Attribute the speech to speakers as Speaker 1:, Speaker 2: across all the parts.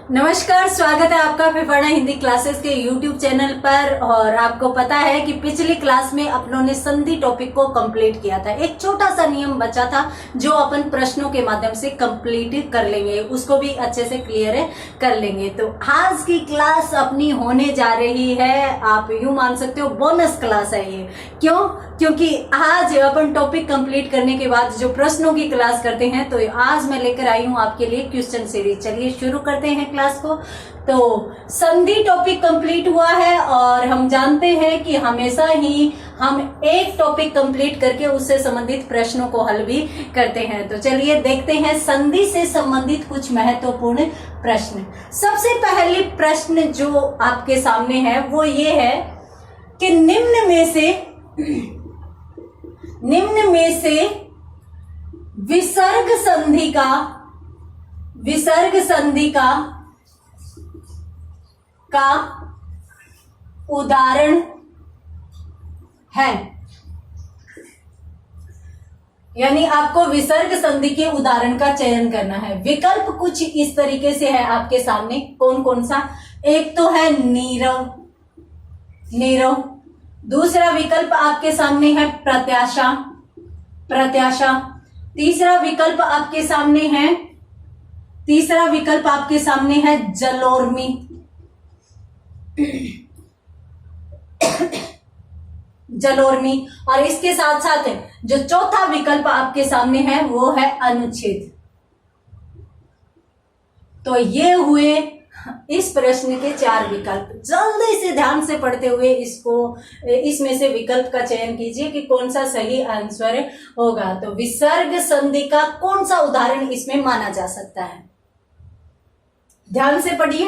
Speaker 1: नमस्कार, स्वागत है आपका फिफाना हिंदी क्लासेस के YouTube चैनल पर। और आपको पता है कि पिछली क्लास में अपनों ने संधि टॉपिक को कंप्लीट किया था। एक छोटा सा नियम बचा था जो अपन प्रश्नों के माध्यम से कंप्लीट कर लेंगे, उसको भी अच्छे से क्लियर कर लेंगे। तो आज की क्लास अपनी होने जा रही है, आप यूं मान सकते हो बोनस क्लास है ये। क्यों? क्योंकि आज अपन टॉपिक कंप्लीट करने के बाद जो प्रश्नों की क्लास करते हैं, तो आज मैं लेकर आई हूं आपके लिए क्वेश्चन सीरीज। चलिए शुरू करते हैं क्लास को। तो संधि टॉपिक कंप्लीट हुआ है और हम जानते हैं कि हमेशा ही हम एक टॉपिक कंप्लीट करके उससे संबंधित प्रश्नों को हल भी करते हैं। तो चलिए देखते हैं संधि से संबंधित कुछ महत्वपूर्ण प्रश्न। सबसे पहले प्रश्न जो आपके सामने है वो ये है कि निम्न में से विसर्ग संधि का उदाहरण है। यानी आपको विसर्ग संधि के उदाहरण का चयन करना है। विकल्प कुछ इस तरीके से है आपके सामने। कौन कौन सा? एक तो है नीरव। दूसरा विकल्प आपके सामने है प्रत्याशा। तीसरा विकल्प आपके सामने है जलोर्मी। और इसके साथ साथ जो चौथा विकल्प आपके सामने है वो है अनुच्छेद। तो ये हुए इस प्रश्न के 4 विकल्प। जल्दी से ध्यान से पढ़ते हुए इसमें से विकल्प का चयन कीजिए कि कौन सा सही आंसर होगा। तो विसर्ग संधि का कौन सा उदाहरण इसमें माना जा सकता है? ध्यान से पढ़िए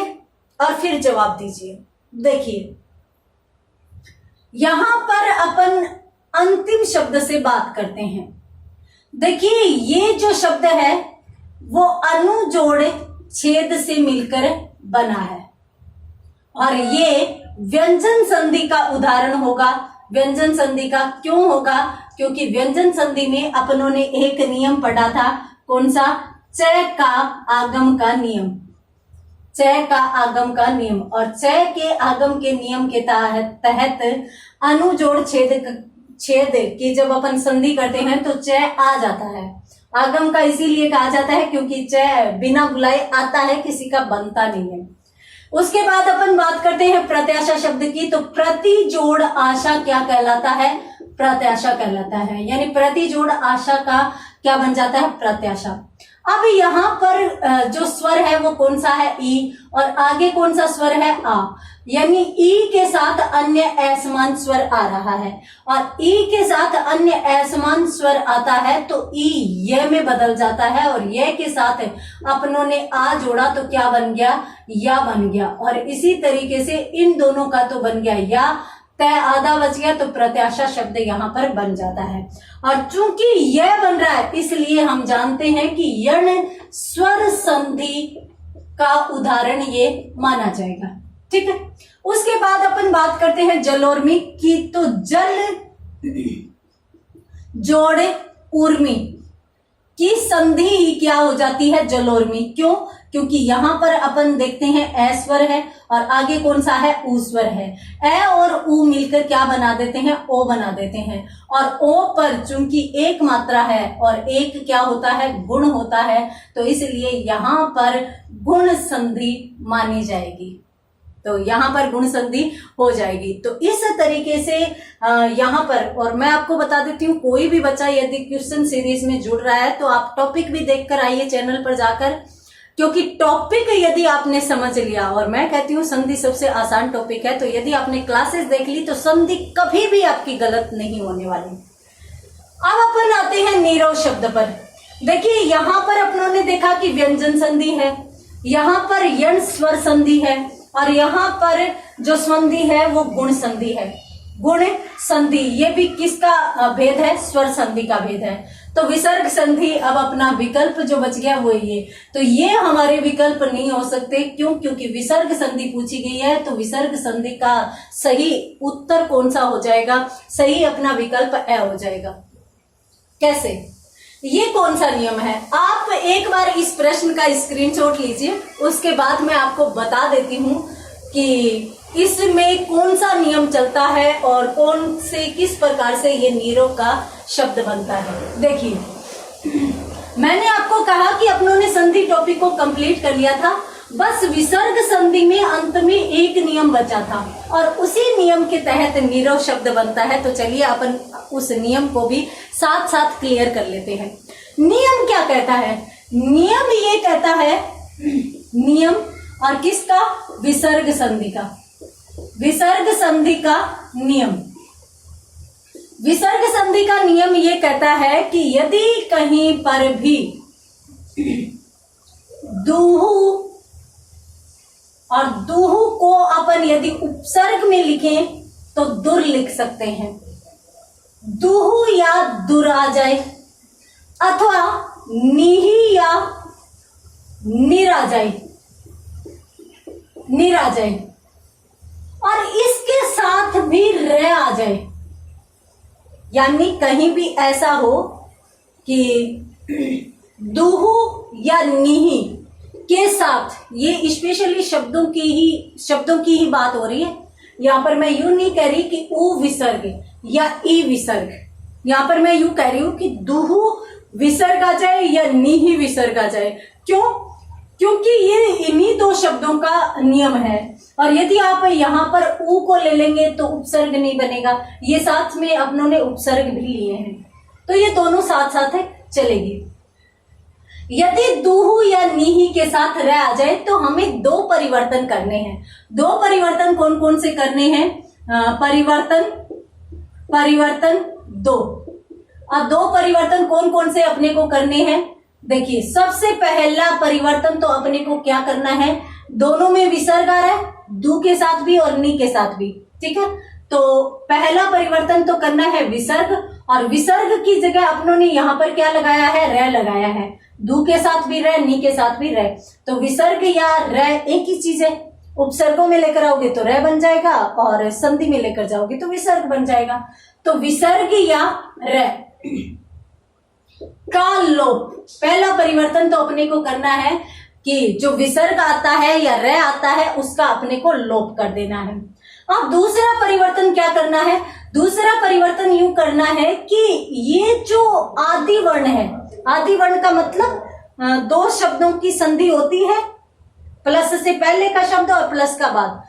Speaker 1: और फिर जवाब दीजिए। देखिए, यहां पर अपन अंतिम शब्द से बात करते हैं। देखिए, ये जो शब्द है वो अनुजोड़ छेद से मिलकर बना है और ये व्यंजन संधि का उदाहरण होगा। व्यंजन संधि का क्यों होगा? क्योंकि व्यंजन संधि में अपनों ने एक नियम पढ़ा था। कौन सा? च का आगम का नियम। और च के आगम के नियम के तहत अनुजोड़ छेद की जब अपन संधि करते हैं तो च आ जाता है। आगम का इसीलिए कहा जाता है क्योंकि च बिना बुलाए आता है, किसी का बनता नहीं है। उसके बाद अपन बात करते हैं प्रत्याशा शब्द की। तो प्रति जोड़ आशा क्या कहलाता है? प्रत्याशा कहलाता है। यानी प्रति जोड़ आशा का क्या बन जाता है? प्रत्याशा। अब यहाँ पर जो स्वर है वो कौन सा है? ई। और आगे कौन सा स्वर है? आ। यानी ई के साथ अन्य असमान स्वर आ रहा है और ई के साथ अन्य असमान स्वर आता है तो ई ये में बदल जाता है और ये के साथ अपनों ने आ जोड़ा तो क्या बन गया? या बन गया। और इसी तरीके से इन दोनों का तो बन गया या, तय आधा बच गया तो प्रत्याशा शब्द यहाँ पर बन जाता है। और चूंकि यह बन रहा है इसलिए हम जानते हैं कि यण स्वर संधि का उदाहरण ये माना जाएगा। ठीक है। उसके बाद अपन बात करते हैं जलोर्मी की। तो जल जोड़ उर्मी की संधि ही क्या हो जाती है? जलोर्मी। क्यों? क्योंकि यहां पर अपन देखते हैं ए स्वर है और आगे कौन सा है? ऊ स्वर है। ए और ऊ मिलकर क्या बना देते हैं? ओ बना देते हैं। और ओ पर चूंकि एक मात्रा है और एक क्या होता है? गुण होता है, तो इसलिए यहां पर गुण संधि मानी जाएगी। तो यहाँ पर गुण संधि हो जाएगी। तो इस तरीके से यहाँ पर, और मैं आपको बता देती हूँ, कोई भी बच्चा यदि क्वेश्चन सीरीज में जुड़ रहा है तो आप टॉपिक भी देखकर आइए चैनल पर जाकर, क्योंकि टॉपिक यदि आपने समझ लिया, और मैं कहती हूँ संधि सबसे आसान टॉपिक है, तो यदि आपने क्लासेस देख ली तो संधि कभी भी आपकी गलत नहीं होने वाली। अब अपन आते हैं नीरव शब्द पर। देखिए, यहाँ पर अपनों ने देखा कि व्यंजन संधि है, यहाँ पर यण स्वर संधि है और यहाँ पर जो संधि है वो गुण संधि है। गुण संधि ये भी किसका भेद है? स्वर संधि का भेद है। तो विसर्ग संधि अब अपना विकल्प जो बच गया वो ये। तो ये हमारे विकल्प नहीं हो सकते। क्यों? क्योंकि विसर्ग संधि पूछी गई है। तो विसर्ग संधि का सही उत्तर कौन सा हो जाएगा? सही अपना विकल्प ए हो जाएगा। कैसे? ये कौन सा नियम है? आप एक बार इस प्रश्न का स्क्रीनशॉट लीजिए, उसके बाद मैं आपको बता देती हूँ कि इसमें कौन सा नियम चलता है और कौन से किस प्रकार से ये नीरो का शब्द बनता है। देखिए, मैंने आपको कहा कि अपनों ने संधि टॉपिक को कंप्लीट कर लिया था, बस विसर्ग संधि में अंत में एक नियम बचा था और उसी नियम के तहत नीरो शब्द बनता है। तो चलिए अपन उस नियम को भी साथ साथ क्लियर कर लेते हैं। नियम क्या कहता है? नियम ये कहता है, नियम और किसका? विसर्ग संधि का। विसर्ग संधि का नियम, विसर्ग संधि का नियम ये कहता है कि यदि कहीं पर भी दूहु और दूहु को अपन यदि उपसर्ग में लिखें तो दुर लिख सकते हैं। दूहु या दुर आ जाए अथवा निही या निर आ जाए, निर आ जाए और इसके साथ भी र आ जाए। यानी कहीं भी ऐसा हो कि दूहु या निही के साथ, ये स्पेशली शब्दों की ही बात हो रही है। यहां पर मैं यूं नहीं कह रही कि उ विसर्ग या ई विसर्ग, यहां पर मैं यूं कह रही हूं कि दूहु विसर्ग आ जाए या निही विसर्ग आ जाए। क्यों? क्योंकि ये इन्हीं दो शब्दों का नियम है और यदि आप यहां पर उ को ले लेंगे तो उपसर्ग नहीं बनेगा। ये साथ में अपनों ने उपसर्ग भी लिए हैं, तो ये दोनों साथ साथ है चलेगी। यदि दूहु या नीही के साथ रह आ जाए तो हमें दो परिवर्तन करने हैं। दो परिवर्तन कौन कौन से करने हैं? परिवर्तन दो। अब दो परिवर्तन कौन कौन से अपने को करने हैं? देखिए, सबसे पहला परिवर्तन तो अपने को क्या करना है? दोनों में विसर्ग आ रहा है, दू के साथ भी और नी के साथ भी, ठीक है। तो पहला परिवर्तन तो करना है विसर्ग, और विसर्ग की जगह अपनों ने यहाँ पर क्या लगाया है? र लगाया है। दू के साथ भी र, नी के साथ भी र। तो विसर्ग या र एक ही चीज है। उपसर्गों में लेकर आओगे तो र बन जाएगा और संधि में लेकर जाओगे तो विसर्ग बन जाएगा। तो विसर्ग या र का लोप, पहला परिवर्तन तो अपने को करना है कि जो विसर्ग आता है या र आता है उसका अपने को लोप कर देना है। अब दूसरा परिवर्तन क्या करना है? दूसरा परिवर्तन यूं करना है कि ये जो आदि वर्ण है, आदि वर्ण का मतलब दो शब्दों की संधि होती है, प्लस से पहले का शब्द और प्लस का बाद।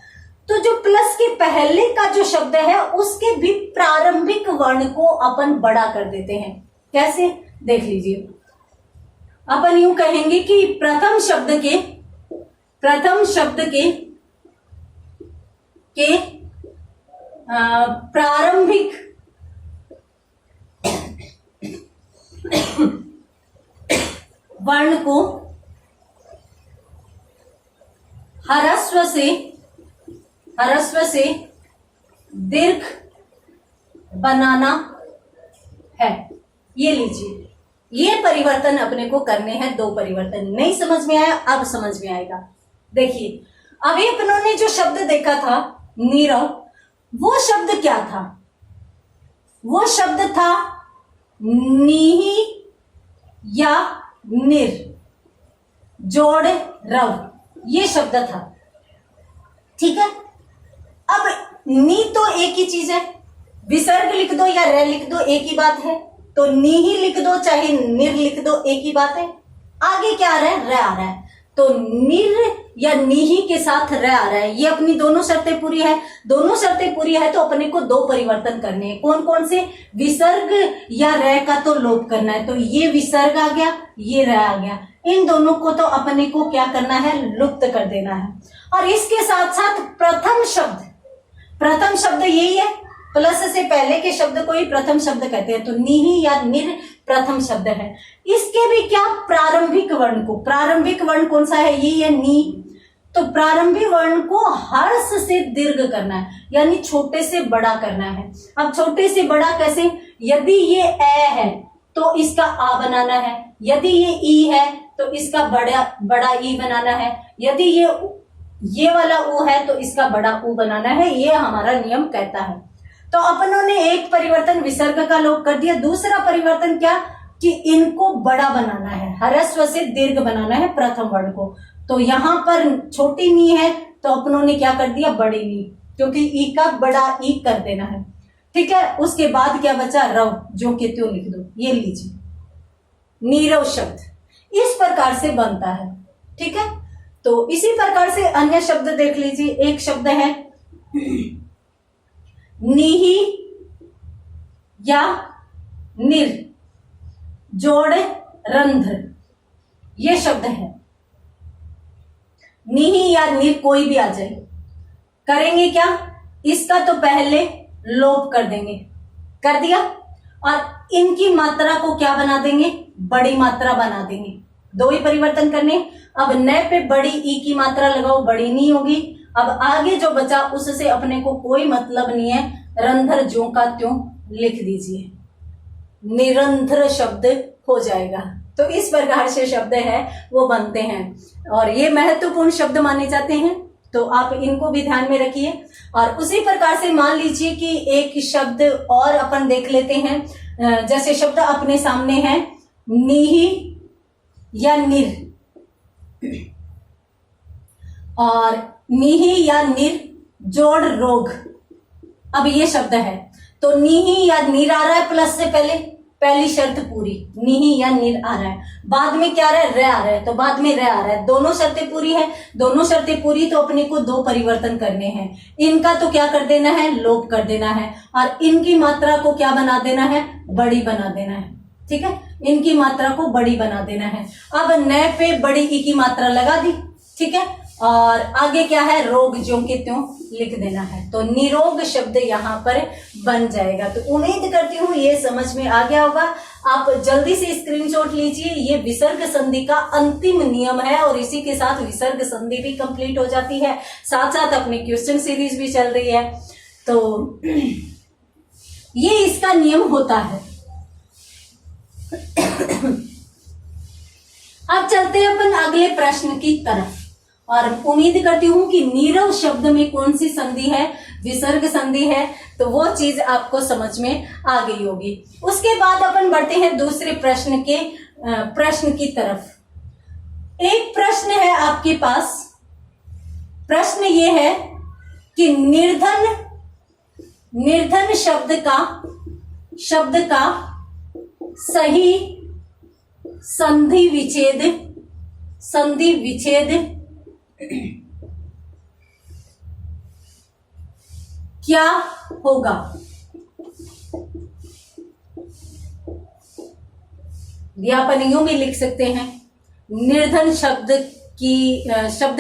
Speaker 1: तो जो प्लस के पहले का जो शब्द है उसके भी प्रारंभिक वर्ण को अपन बड़ा कर देते हैं। कैसे? देख लीजिए, अपन यूं कहेंगे कि प्रथम शब्द के प्रारंभिक वर्ण को ह्रस्व से दीर्घ बनाना है। ये लीजिए, ये परिवर्तन अपने को करने हैं। दो परिवर्तन नहीं समझ में आया, अब समझ में आएगा। देखिए, अभी अपनों ने जो शब्द देखा था नीरव, वो शब्द क्या था? वो शब्द था नीही या निर जोड़ रव, ये शब्द था, ठीक है। अब नी तो एक ही चीज है, विसर्ग लिख दो या र लिख दो एक ही बात है। तो नी ही लिख दो चाहे निर लिख दो एक ही बात है। आगे क्या आ रहा है? र आ रहा है। तो निर या नीही के साथ र आ रहा है। ये अपनी दोनों शर्तें पूरी है। दोनों शर्तें पूरी है तो अपने को दो परिवर्तन करने हैं। कौन कौन से? विसर्ग या र का तो लोप करना है। तो ये विसर्ग आ गया, ये र आ गया। इन दोनों को तो अपने को क्या करना है? लुप्त कर देना है। और इसके साथ साथ प्रथम शब्द यही है, प्लस से पहले के शब्द को ही प्रथम शब्द कहते हैं। तो नीही या निर प्रथम शब्द है। इसके भी क्या? प्रारंभिक वर्ण को, प्रारंभिक वर्ण कौन सा है? यही है नी। तो प्रारंभिक वर्ण को हर्ष से दीर्घ करना है, यानी छोटे से बड़ा करना है। अब छोटे से बड़ा कैसे? यदि ये ए है तो इसका आ बनाना है, यदि ये ई है तो इसका बड़ा ई बनाना है, यदि ये वाला ऊ है तो इसका बड़ा ऊ बनाना है। ये हमारा नियम कहता है। तो अपनों ने एक परिवर्तन विसर्ग का लोप कर दिया। दूसरा परिवर्तन क्या? कि इनको बड़ा बनाना है, ह्रस्व से दीर्घ बनाना है प्रथम वर्ण को। तो यहां पर छोटी नी है तो अपनों ने क्या कर दिया, बड़ी नी, क्योंकि ई का बड़ा ई कर देना है। ठीक है, उसके बाद क्या बचा, रव, जो के त्यों लिख दो, ये लीजिए नीरव शब्द इस प्रकार से बनता है। ठीक है, तो इसी प्रकार से अन्य शब्द देख लीजिए। एक शब्द है नीही या निर जोड़ रंध्र, ये शब्द है। नीही या निर कोई भी आ जाए, करेंगे क्या, इसका तो पहले लोप कर देंगे, कर दिया, और इनकी मात्रा को क्या बना देंगे, बड़ी मात्रा बना देंगे। दो ही परिवर्तन करने। अब न पे बड़ी ई की मात्रा लगाओ, बड़ी नी होगी। अब आगे जो बचा उससे अपने को कोई मतलब नहीं है, रंध्र ज्यों का त्यों लिख दीजिए, निरंध्र शब्द हो जाएगा। तो इस प्रकार से शब्द है वो बनते हैं और ये महत्वपूर्ण शब्द माने जाते हैं, तो आप इनको भी ध्यान में रखिए। और उसी प्रकार से मान लीजिए कि एक शब्द और अपन देख लेते हैं, जैसे शब्द अपने सामने है नीही या निर, और नीही या निर जोड़ रोग। अब ये शब्द है तो नीही या निर आ रहा है प्लस से पहले, पहली शर्त पूरी, नीही या निर आ रहा है। बाद में क्या आ रहा है, रे आ रहा है, तो बाद में रे आ रहा है। दोनों शर्तें पूरी है, दोनों शर्तें पूरी, तो अपने को दो परिवर्तन करने हैं। इनका तो क्या कर देना है, लोप कर देना है, और इनकी मात्रा को क्या बना देना है, बड़ी बना देना है। ठीक है, इनकी मात्रा को बड़ी बना देना है। अब न पे बड़ी ई की मात्रा लगा दी। ठीक है, और आगे क्या है, रोग ज्यों के त्यों लिख देना है, तो निरोग शब्द यहाँ पर बन जाएगा। तो उम्मीद करती हूँ ये समझ में आ गया होगा। आप जल्दी से स्क्रीनशॉट लीजिए। ये विसर्ग संधि का अंतिम नियम है और इसी के साथ विसर्ग संधि भी कंप्लीट हो जाती है, साथ साथ अपनी क्वेश्चन सीरीज भी चल रही है। तो ये इसका नियम होता है। अब चलते हैं अपन अगले प्रश्न की तरफ, और उम्मीद करती हूं कि नीरव शब्द में कौन सी संधि है, विसर्ग संधि है, तो वो चीज आपको समझ में आ गई होगी। उसके बाद अपन बढ़ते हैं दूसरे प्रश्न की तरफ। एक प्रश्न है आपके पास, प्रश्न ये है कि निर्धन शब्द का सही संधि विच्छेद क्या होगा। या अपन यूं भी लिख सकते हैं, निर्धन शब्द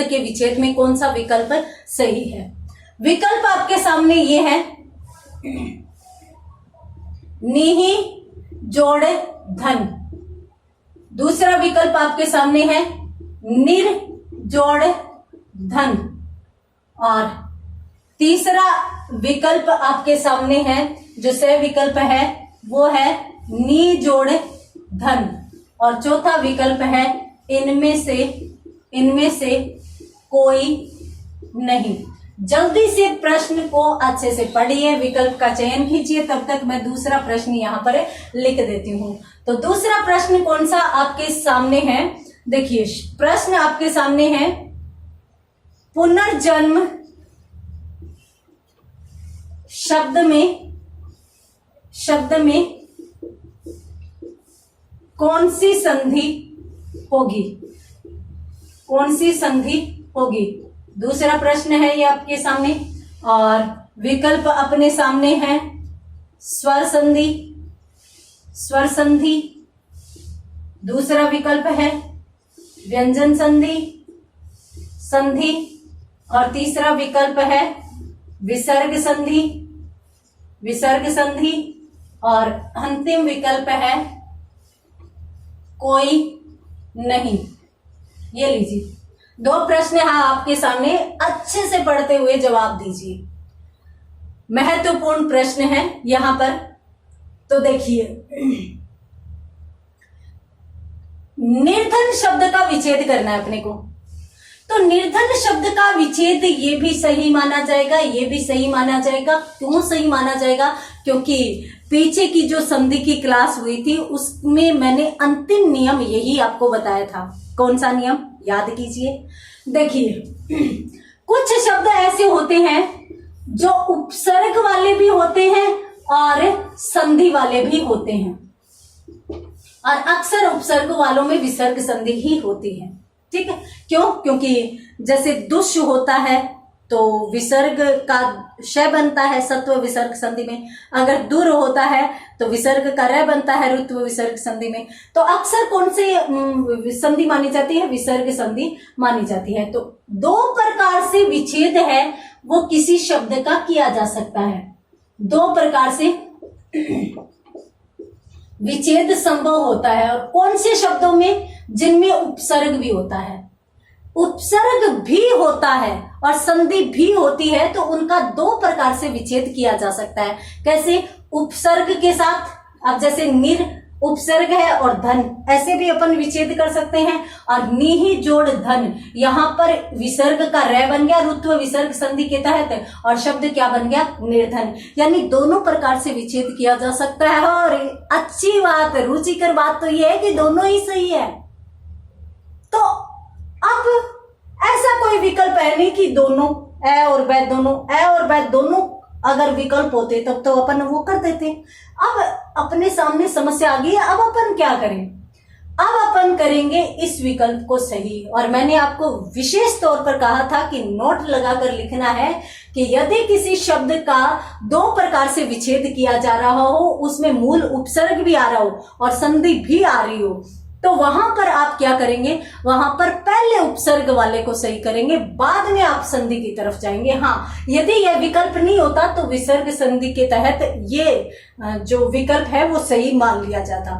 Speaker 1: के विच्छेद में कौन सा विकल्प सही है। विकल्प आपके सामने ये है, नीही जोड़ धन। दूसरा विकल्प आपके सामने है निर जोड़ धन, और तीसरा विकल्प आपके सामने है, जो सह विकल्प है वो है नी जोड़ धन, और चौथा विकल्प है इनमें से कोई नहीं। जल्दी से प्रश्न को अच्छे से पढ़िए, विकल्प का चयन कीजिए, तब तक मैं दूसरा प्रश्न यहाँ पर लिख देती हूँ। तो दूसरा प्रश्न कौन सा आपके सामने है, देखिए प्रश्न आपके सामने है, पुनर्जन्म शब्द में कौन सी संधि होगी। दूसरा प्रश्न है ये आपके सामने, और विकल्प अपने सामने है स्वर संधि, दूसरा विकल्प है व्यंजन संधि, और तीसरा विकल्प है विसर्ग संधि, और अंतिम विकल्प है कोई नहीं। ये लीजिए, दो प्रश्न है आपके सामने, अच्छे से पढ़ते हुए जवाब दीजिए। महत्वपूर्ण प्रश्न है यहां पर। तो देखिए, निर्धन शब्द का विच्छेद करना है अपने को, तो निर्धन शब्द का विच्छेद ये भी सही माना जाएगा, ये भी सही माना जाएगा। क्यों सही माना जाएगा? क्योंकि पीछे की जो संधि की क्लास हुई थी उसमें मैंने अंतिम नियम यही आपको बताया था। कौन सा नियम? याद कीजिए। देखिए कुछ शब्द ऐसे होते हैं जो उपसर्ग वाले भी होते हैं और संधि वाले भी होते हैं, और अक्सर उपसर्ग वालों में विसर्ग संधि ही होती है। ठीक है, क्यों? क्योंकि जैसे दुष् होता है तो विसर्ग का श बनता है सत्व विसर्ग संधि में, अगर दुर होता है तो विसर्ग का र बनता है ऋत्व विसर्ग संधि में। तो अक्सर कौन से संधि मानी जाती है? विसर्ग संधि मानी जाती है। तो दो प्रकार से विच्छेद है वो किसी शब्द का किया जा सकता है। दो प्रकार से विच्छेद संभव होता है। और कौन से शब्दों में? जिनमें उपसर्ग भी होता है, उपसर्ग भी होता है और संधि भी होती है, तो उनका दो प्रकार से विच्छेद किया जा सकता है। कैसे? उपसर्ग के साथ, अब जैसे निर उपसर्ग है और धन, ऐसे भी अपन विच्छेद कर सकते हैं। और नी जोड़ धन, यहां पर विसर्ग का रे बन गया ऋत्व विसर्ग संधि के तहत, और शब्द क्या बन गया? निर्धन। यानी दोनों प्रकार से विच्छेद किया जा सकता है। और अच्छी बात, रुचिकर बात तो यह है कि दोनों ही सही है। तो अब ऐसा कोई विकल्प है नहीं कि दोनों ए और बै, दोनों ए और बै दोनों अगर विकल्प होते तब तो अपन वो कर देते। अब अपने सामने समस्या आ गई है, अब अपन क्या करें? अब अपन करेंगे इस विकल्प को सही। और मैंने आपको विशेष तौर पर कहा था कि नोट लगाकर लिखना है कि यदि किसी शब्द का दो प्रकार से विच्छेद किया जा रहा हो, उसमें मूल उपसर्ग भी आ रहा हो और संधि भी आ रही हो, तो वहां पर आप क्या करेंगे? वहां पर पहले उपसर्ग वाले को सही करेंगे, बाद में आप संधि की तरफ जाएंगे। हाँ, यदि यह विकल्प नहीं होता तो विसर्ग संधि के तहत ये जो विकल्प है वो सही मान लिया जाता,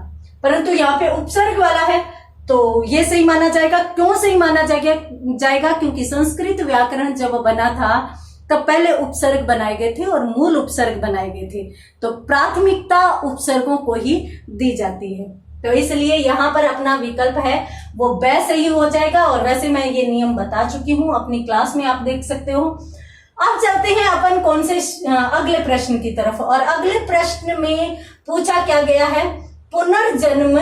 Speaker 1: परंतु यहाँ पे उपसर्ग वाला है तो ये सही माना जाएगा। क्यों सही माना जाएगा? क्योंकि संस्कृत व्याकरण जब बना था तब पहले उपसर्ग बनाए गए थे और मूल उपसर्ग बनाए गए थे, तो प्राथमिकता उपसर्गों को ही दी जाती है। तो इसलिए यहाँ पर अपना विकल्प है वो बै सही हो जाएगा। और वैसे मैं ये नियम बता चुकी हूँ अपनी क्लास में, आप देख सकते हो। अब चलते हैं अपन कौन से अगले प्रश्न की तरफ। और अगले प्रश्न में पूछा क्या गया है? पुनर्जन्म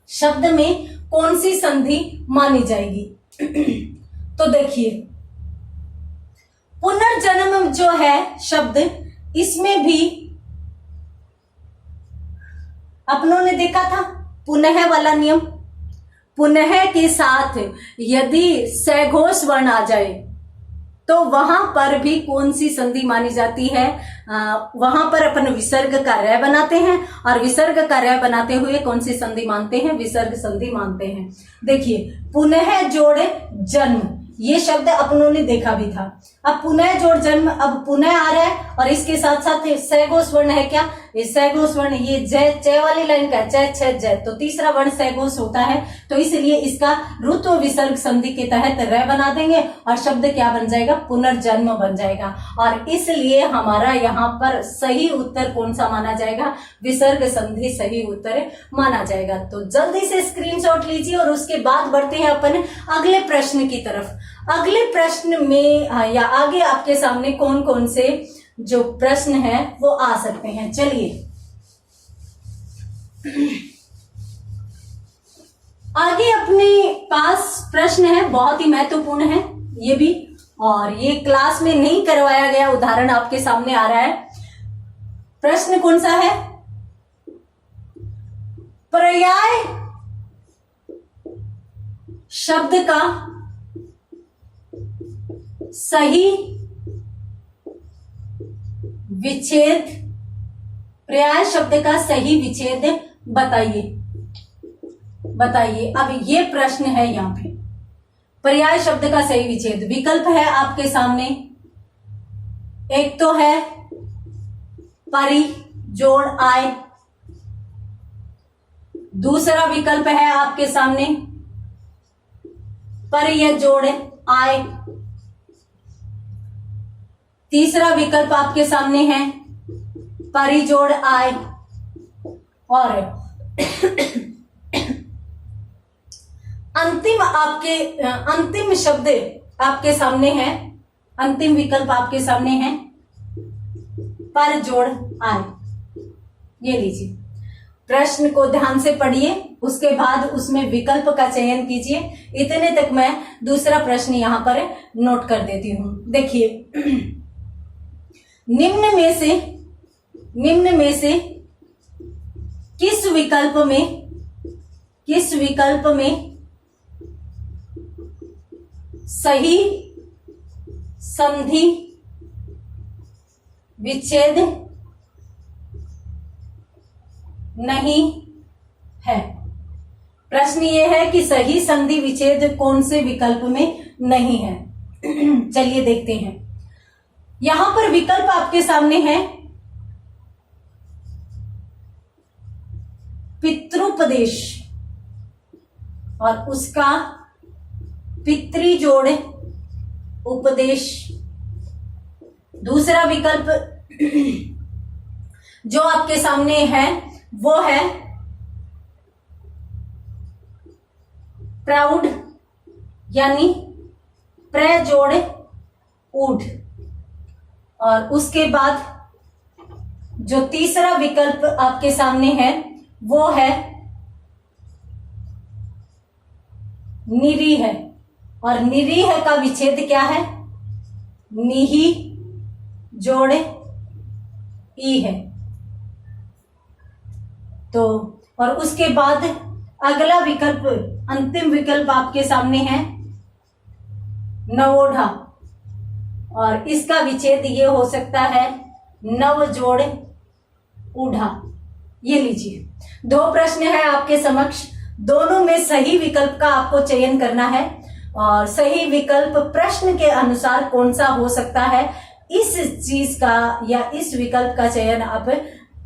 Speaker 1: शब्द में कौन सी संधि मानी जाएगी? तो देखिए, पुनर्जन्म जो है शब्द, इसमें भी अपनों ने देखा था पुनः वाला नियम। पुनः के साथ यदि सघोष वर्ण आ जाए तो वहां पर भी कौन सी संधि मानी जाती है? वहां पर अपन विसर्ग का रे बनाते हैं, और विसर्ग का रे बनाते हुए कौन सी संधि मानते हैं? विसर्ग संधि मानते हैं। देखिए, पुनः जोड़ जन्म, ये शब्द अपनों ने देखा भी था। अब पुनः जोड़ जन्म, अब पुनः आ रहा है और इसके साथ साथ सघोष वर्ण है। क्या ये सघोष वर्ण? ये जय च वाली लाइन का च छ जय, तो तीसरा वर्ण सघोष होता है, तो इसलिए इसका ऋत्व विसर्ग संधि के तहत र बना देंगे और शब्द क्या बन जाएगा? पुनर्जन्म बन जाएगा। और इसलिए हमारा यहाँ पर सही उत्तर कौन सा माना जाएगा? विसर्ग संधि सही उत्तर माना जाएगा। तो जल्दी से स्क्रीनशॉट लीजिए और उसके बाद बढ़ते हैं अपन अगले प्रश्न की तरफ। अगले प्रश्न में या आगे आपके सामने कौन कौन से जो प्रश्न है वो आ सकते हैं। चलिए आगे अपने पास प्रश्न है, बहुत ही महत्वपूर्ण है ये भी, और ये क्लास में नहीं करवाया गया उदाहरण आपके सामने आ रहा है। प्रश्न कौन सा है? पर्याय शब्द का सही विच्छेद, पर्याय शब्द का सही विच्छेद बताइए। अब ये प्रश्न है यहाँ पे, पर्याय शब्द का सही विच्छेद। विकल्प है आपके सामने, एक तो है परि जोड़ आय, दूसरा विकल्प है आपके सामने पर्य जोड़ आय, तीसरा विकल्प आपके सामने है परिजोड़ आय, और अंतिम शब्द आपके सामने है, अंतिम विकल्प आपके सामने है, पर जोड़ आए। ये लीजिए, प्रश्न को ध्यान से पढ़िए, उसके बाद उसमें विकल्प का चयन कीजिए। इतने तक मैं दूसरा प्रश्न यहां पर नोट कर देती हूं। देखिए, निम्न में से किस विकल्प में सही संधि विच्छेद नहीं है? प्रश्न ये है कि सही संधि विच्छेद कौन से विकल्प में नहीं है। चलिए देखते हैं। यहां पर विकल्प आपके सामने है, पितृपदेश और उसका पितृजोड़ उपदेश। दूसरा विकल्प जो आपके सामने है वो है प्राउड यानी प्रजोड़ ऊढ़। और उसके बाद जो तीसरा विकल्प आपके सामने है वो है निरीह। और निरीह का विच्छेद क्या है? निही जोड़ ई है। तो और उसके बाद अगला विकल्प, अंतिम विकल्प आपके सामने है नवोढ़ा, और इसका विच्छेद ये हो सकता है नव जोड़ ऊढ़ा। ये लीजिए, दो प्रश्न है आपके समक्ष, दोनों में सही विकल्प का आपको चयन करना है और सही विकल्प प्रश्न के अनुसार कौन सा हो सकता है, इस चीज का या इस विकल्प का चयन आप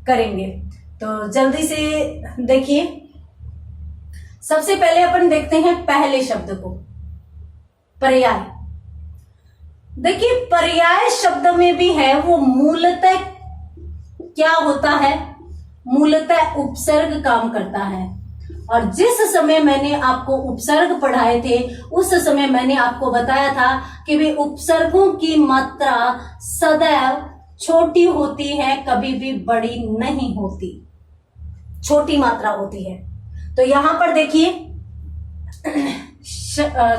Speaker 1: करेंगे। तो जल्दी से देखिए, सबसे पहले अपन देखते हैं पहले शब्द को, पर्याय। देखिए, पर्याय शब्द में भी है वो मूलतः क्या होता है? मूलतः उपसर्ग काम करता है। और जिस समय मैंने आपको उपसर्ग पढ़ाए थे उस समय मैंने आपको बताया था कि वे उपसर्गों की मात्रा सदैव छोटी होती है, कभी भी बड़ी नहीं होती, छोटी मात्रा होती है। तो यहां पर देखिए,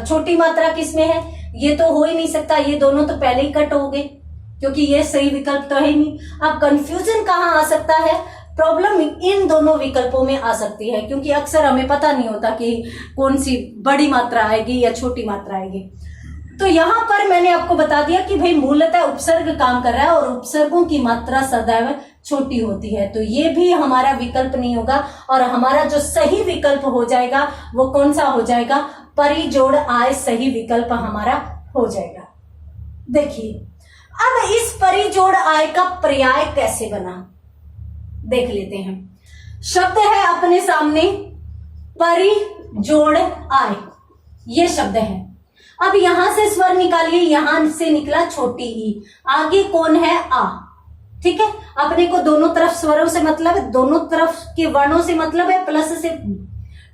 Speaker 1: छोटी मात्रा किसमें है? ये तो हो ही नहीं सकता, ये दोनों तो पहले ही कट हो गए क्योंकि ये सही विकल्प तो है नहीं। अब कंफ्यूजन कहां आ सकता है? प्रॉब्लम इन दोनों विकल्पों में आ सकती है क्योंकि अक्सर हमें पता नहीं होता कि कौन सी बड़ी मात्रा आएगी या छोटी मात्रा आएगी। तो यहां पर मैंने आपको बता दिया कि भाई मूलतः उपसर्ग काम कर रहा है और उपसर्गों की मात्रा सदैव छोटी होती है, तो ये भी हमारा विकल्प नहीं होगा। और हमारा जो सही विकल्प हो जाएगा वो कौन सा हो जाएगा? परिजोड़ आय सही विकल्प हमारा हो जाएगा। देखिए, अब इस परिजोड़ आय का पर्याय कैसे बना देख लेते हैं। शब्द है अपने सामने परिजोड़ आय, ये शब्द है। अब यहां से स्वर निकालिए, यहां से निकला छोटी ई, आगे कौन है? आ। ठीक है, अपने को दोनों तरफ स्वरों से मतलब है, दोनों तरफ के वर्णों से मतलब है, प्लस से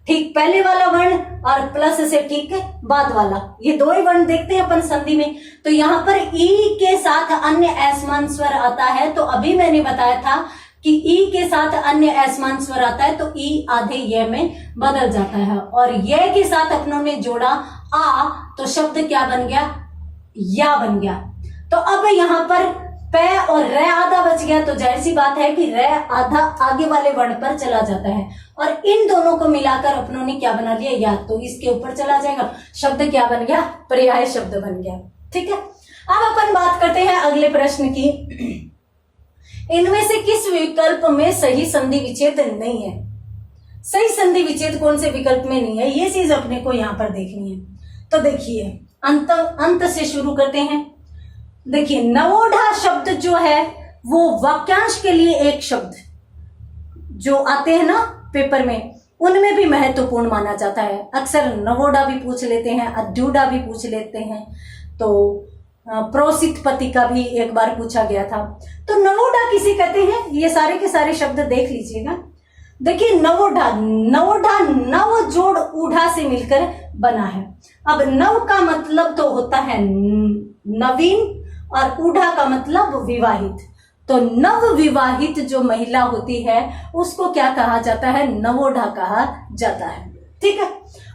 Speaker 1: ठीक पहले वाला वर्ण और प्लस से ठीक बाद वाला, ये दो ही वर्ण देखते हैं अपन संधि में। तो यहां पर ई के साथ अन्य असमान स्वर आता है, तो अभी मैंने बताया था कि ई के साथ अन्य असमान स्वर आता है तो ई आधे य में बदल जाता है, और य के साथ अपनों ने जोड़ा आ तो शब्द क्या बन गया? या बन गया। तो अब यहां पर प और र आधा बच गया, तो जाहिर सी बात है कि र आधा आगे वाले वर्ण पर चला जाता है, और इन दोनों को मिलाकर अपनों ने क्या बना लिया? या, तो इसके ऊपर चला जाएगा, शब्द क्या बन गया? पर्याय शब्द बन गया। ठीक है, अब अपन बात करते हैं अगले प्रश्न की। इनमें से किस विकल्प में सही संधि विच्छेद नहीं है? सही संधि विच्छेद कौन से विकल्प में नहीं है, ये चीज अपने को यहां पर देखनी है। तो देखिए, अंत से शुरू करते हैं। देखिए, नवोढ़ा शब्द जो है वो वाक्यांश के लिए एक शब्द जो आते हैं ना पेपर में, उनमें भी महत्वपूर्ण माना जाता है। अक्सर नवोढ़ा भी पूछ लेते हैं, अध्युढ़ा भी पूछ लेते हैं, तो प्रोसित पति का भी एक बार पूछा गया था। तो नवोढ़ा किसे कहते हैं, ये सारे के सारे शब्द देख लीजिएगा। देखिए नवोढ़ा, नवोढ़ा नव जोड़ ऊढ़ा से मिलकर बना है। अब नव का मतलब तो होता है नवीन और ऊढ़ा का मतलब विवाहित। तो नव विवाहित जो महिला होती है उसको क्या कहा जाता है? नवोढ़ा कहा जाता है। ठीक है,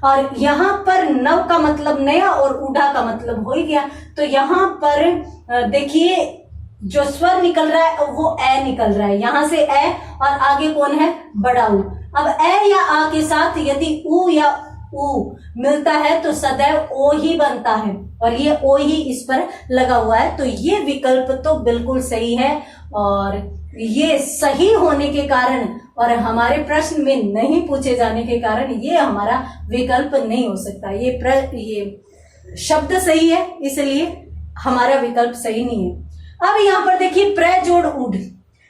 Speaker 1: और यहाँ पर नव का मतलब नया और ऊढ़ा का मतलब हो ही गया। तो यहाँ पर देखिए जो स्वर निकल रहा है वो ए निकल रहा है, यहां से ए और आगे कौन है? बड़ा ऊ। अब ए या आ के साथ यदि ऊ या ऊ मिलता है तो सदैव ओ ही बनता है, और ये ओ ही इस पर लगा हुआ है। तो ये विकल्प तो बिल्कुल सही है, और ये सही होने के कारण और हमारे प्रश्न में नहीं पूछे जाने के कारण ये हमारा विकल्प नहीं हो सकता। ये शब्द सही है इसलिए हमारा विकल्प सही नहीं है। अब यहाँ पर देखिए प्र जोड़ उड,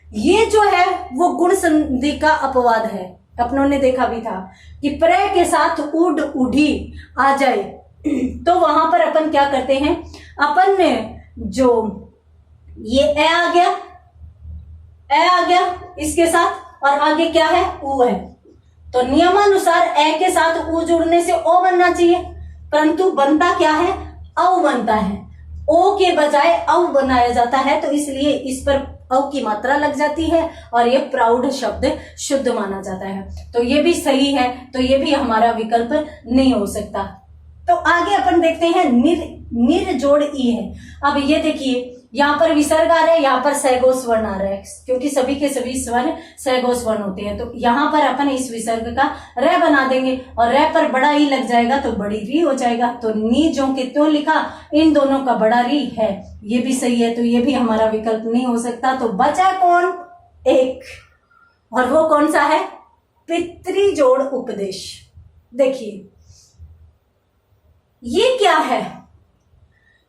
Speaker 1: ये जो है वो गुण संधि का अपवाद है। अपनों ने देखा भी था कि प्र के साथ उड उडी आ जाए तो वहां पर अपन क्या करते हैं? अपन ने जो ये ए आ गया, ए आ गया इसके साथ, और आगे क्या है? ऊ है। तो नियमानुसार ए के साथ ऊ जुड़ने से ओ बनना चाहिए, परंतु बनता क्या है? औ बनता है। ओ के बजाय औ बनाया जाता है, तो इसलिए इस पर औ की मात्रा लग जाती है और ये प्राउड शब्द शुद्ध माना जाता है। तो ये भी सही है, तो ये भी हमारा विकल्प नहीं हो सकता। तो आगे अपन देखते हैं निर जोड़ ई है। अब ये देखिए यहाँ पर विसर्ग आ रहा है, यहाँ पर सहगोस वर्ण आ रहा है, क्योंकि सभी के सभी स्वर सहगोस वर्ण होते हैं। तो यहाँ पर अपन इस विसर्ग का र बना देंगे और र पर बड़ा ई लग जाएगा तो बड़ी री हो जाएगा। तो नी जो के त्यों लिखा, इन दोनों का बड़ा री है, ये भी सही है। तो ये भी हमारा विकल्प नहीं हो सकता। तो बचा कौन? एक, और वो कौन सा है? पितृ जोड़ उपदेश। देखिए ये क्या है?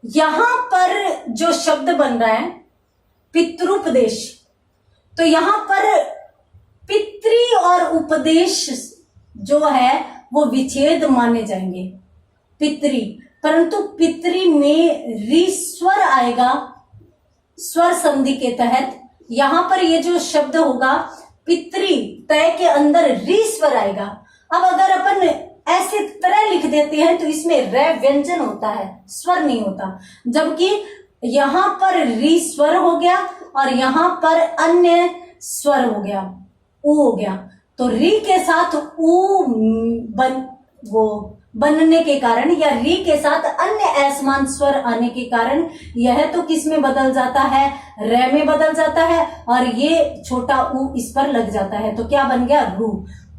Speaker 1: यहां पर जो शब्द बन रहा है पितृपदेश, तो यहां पर पितृ और उपदेश जो है वो विच्छेद माने जाएंगे। पितृ, परंतु पितृ में री स्वर आएगा स्वर संधि के तहत। यहां पर ये जो शब्द होगा पितृ तय के अंदर री स्वर आएगा। अब अगर अपन ऐसे तरह लिख देते हैं तो इसमें रे व्यंजन होता है, स्वर नहीं होता, जबकि यहां पर री स्वर हो गया और यहां पर अन्य स्वर हो गया, ऊ हो गया। तो री के साथ ऊ बनने के कारण या री के साथ अन्य असमान स्वर आने के कारण यह तो किस में बदल जाता है? रे में बदल जाता है, और ये छोटा ऊ इस पर लग जाता है। तो क्या बन गया? रू।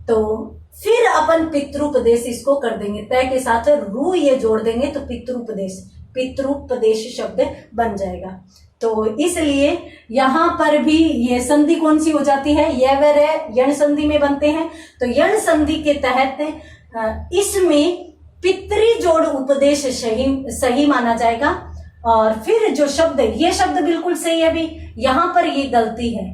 Speaker 1: तो फिर अपन पितृपदेश इसको कर देंगे, तय के साथ रू ये जोड़ देंगे तो पितृपदेश, पितृपदेश शब्द बन जाएगा। तो इसलिए यहां पर भी ये संधि कौन सी हो जाती है? यह व रे यण संधि में बनते हैं। तो यण संधि के तहत इसमें पितृ जोड़ उपदेश सही माना जाएगा। और फिर जो शब्द, ये शब्द बिल्कुल सही है, अभी यहां पर ये गलती है,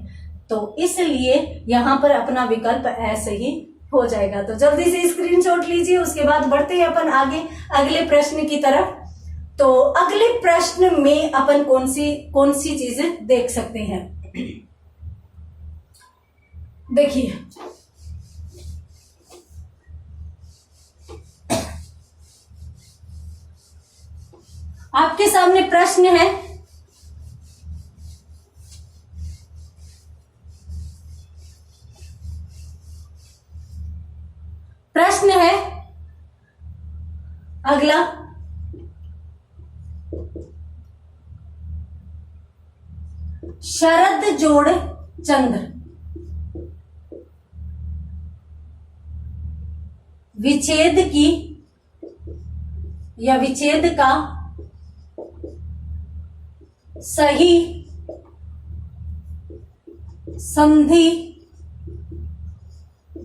Speaker 1: तो इसलिए यहां पर अपना विकल्प ऐसे ही हो जाएगा। तो जल्दी से स्क्रीनशॉट लीजिए, उसके बाद बढ़ते हैं अपन आगे अगले प्रश्न की तरफ। तो अगले प्रश्न में अपन कौन सी चीजें देख सकते हैं? देखिए आपके सामने प्रश्न है, प्रश्न है अगला, शरद जोड़ चंद्र विच्छेद की या विच्छेद का सही संधि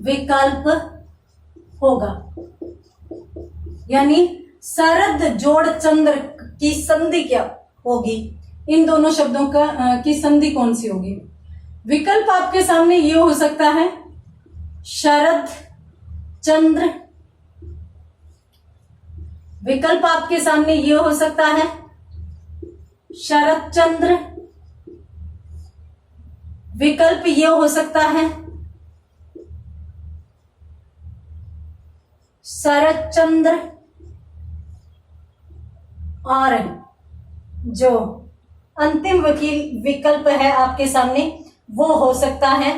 Speaker 1: विकल्प होगा। यानी शरद जोड़ चंद्र की संधि क्या होगी? इन दोनों शब्दों की संधि कौन सी होगी? विकल्प आपके सामने ये हो सकता है शरद चंद्र, विकल्प आपके सामने ये हो सकता है शरद चंद्र, विकल्प ये हो सकता है शरद चंद्र, और जो अंतिम विकल्प है आपके सामने वो हो सकता है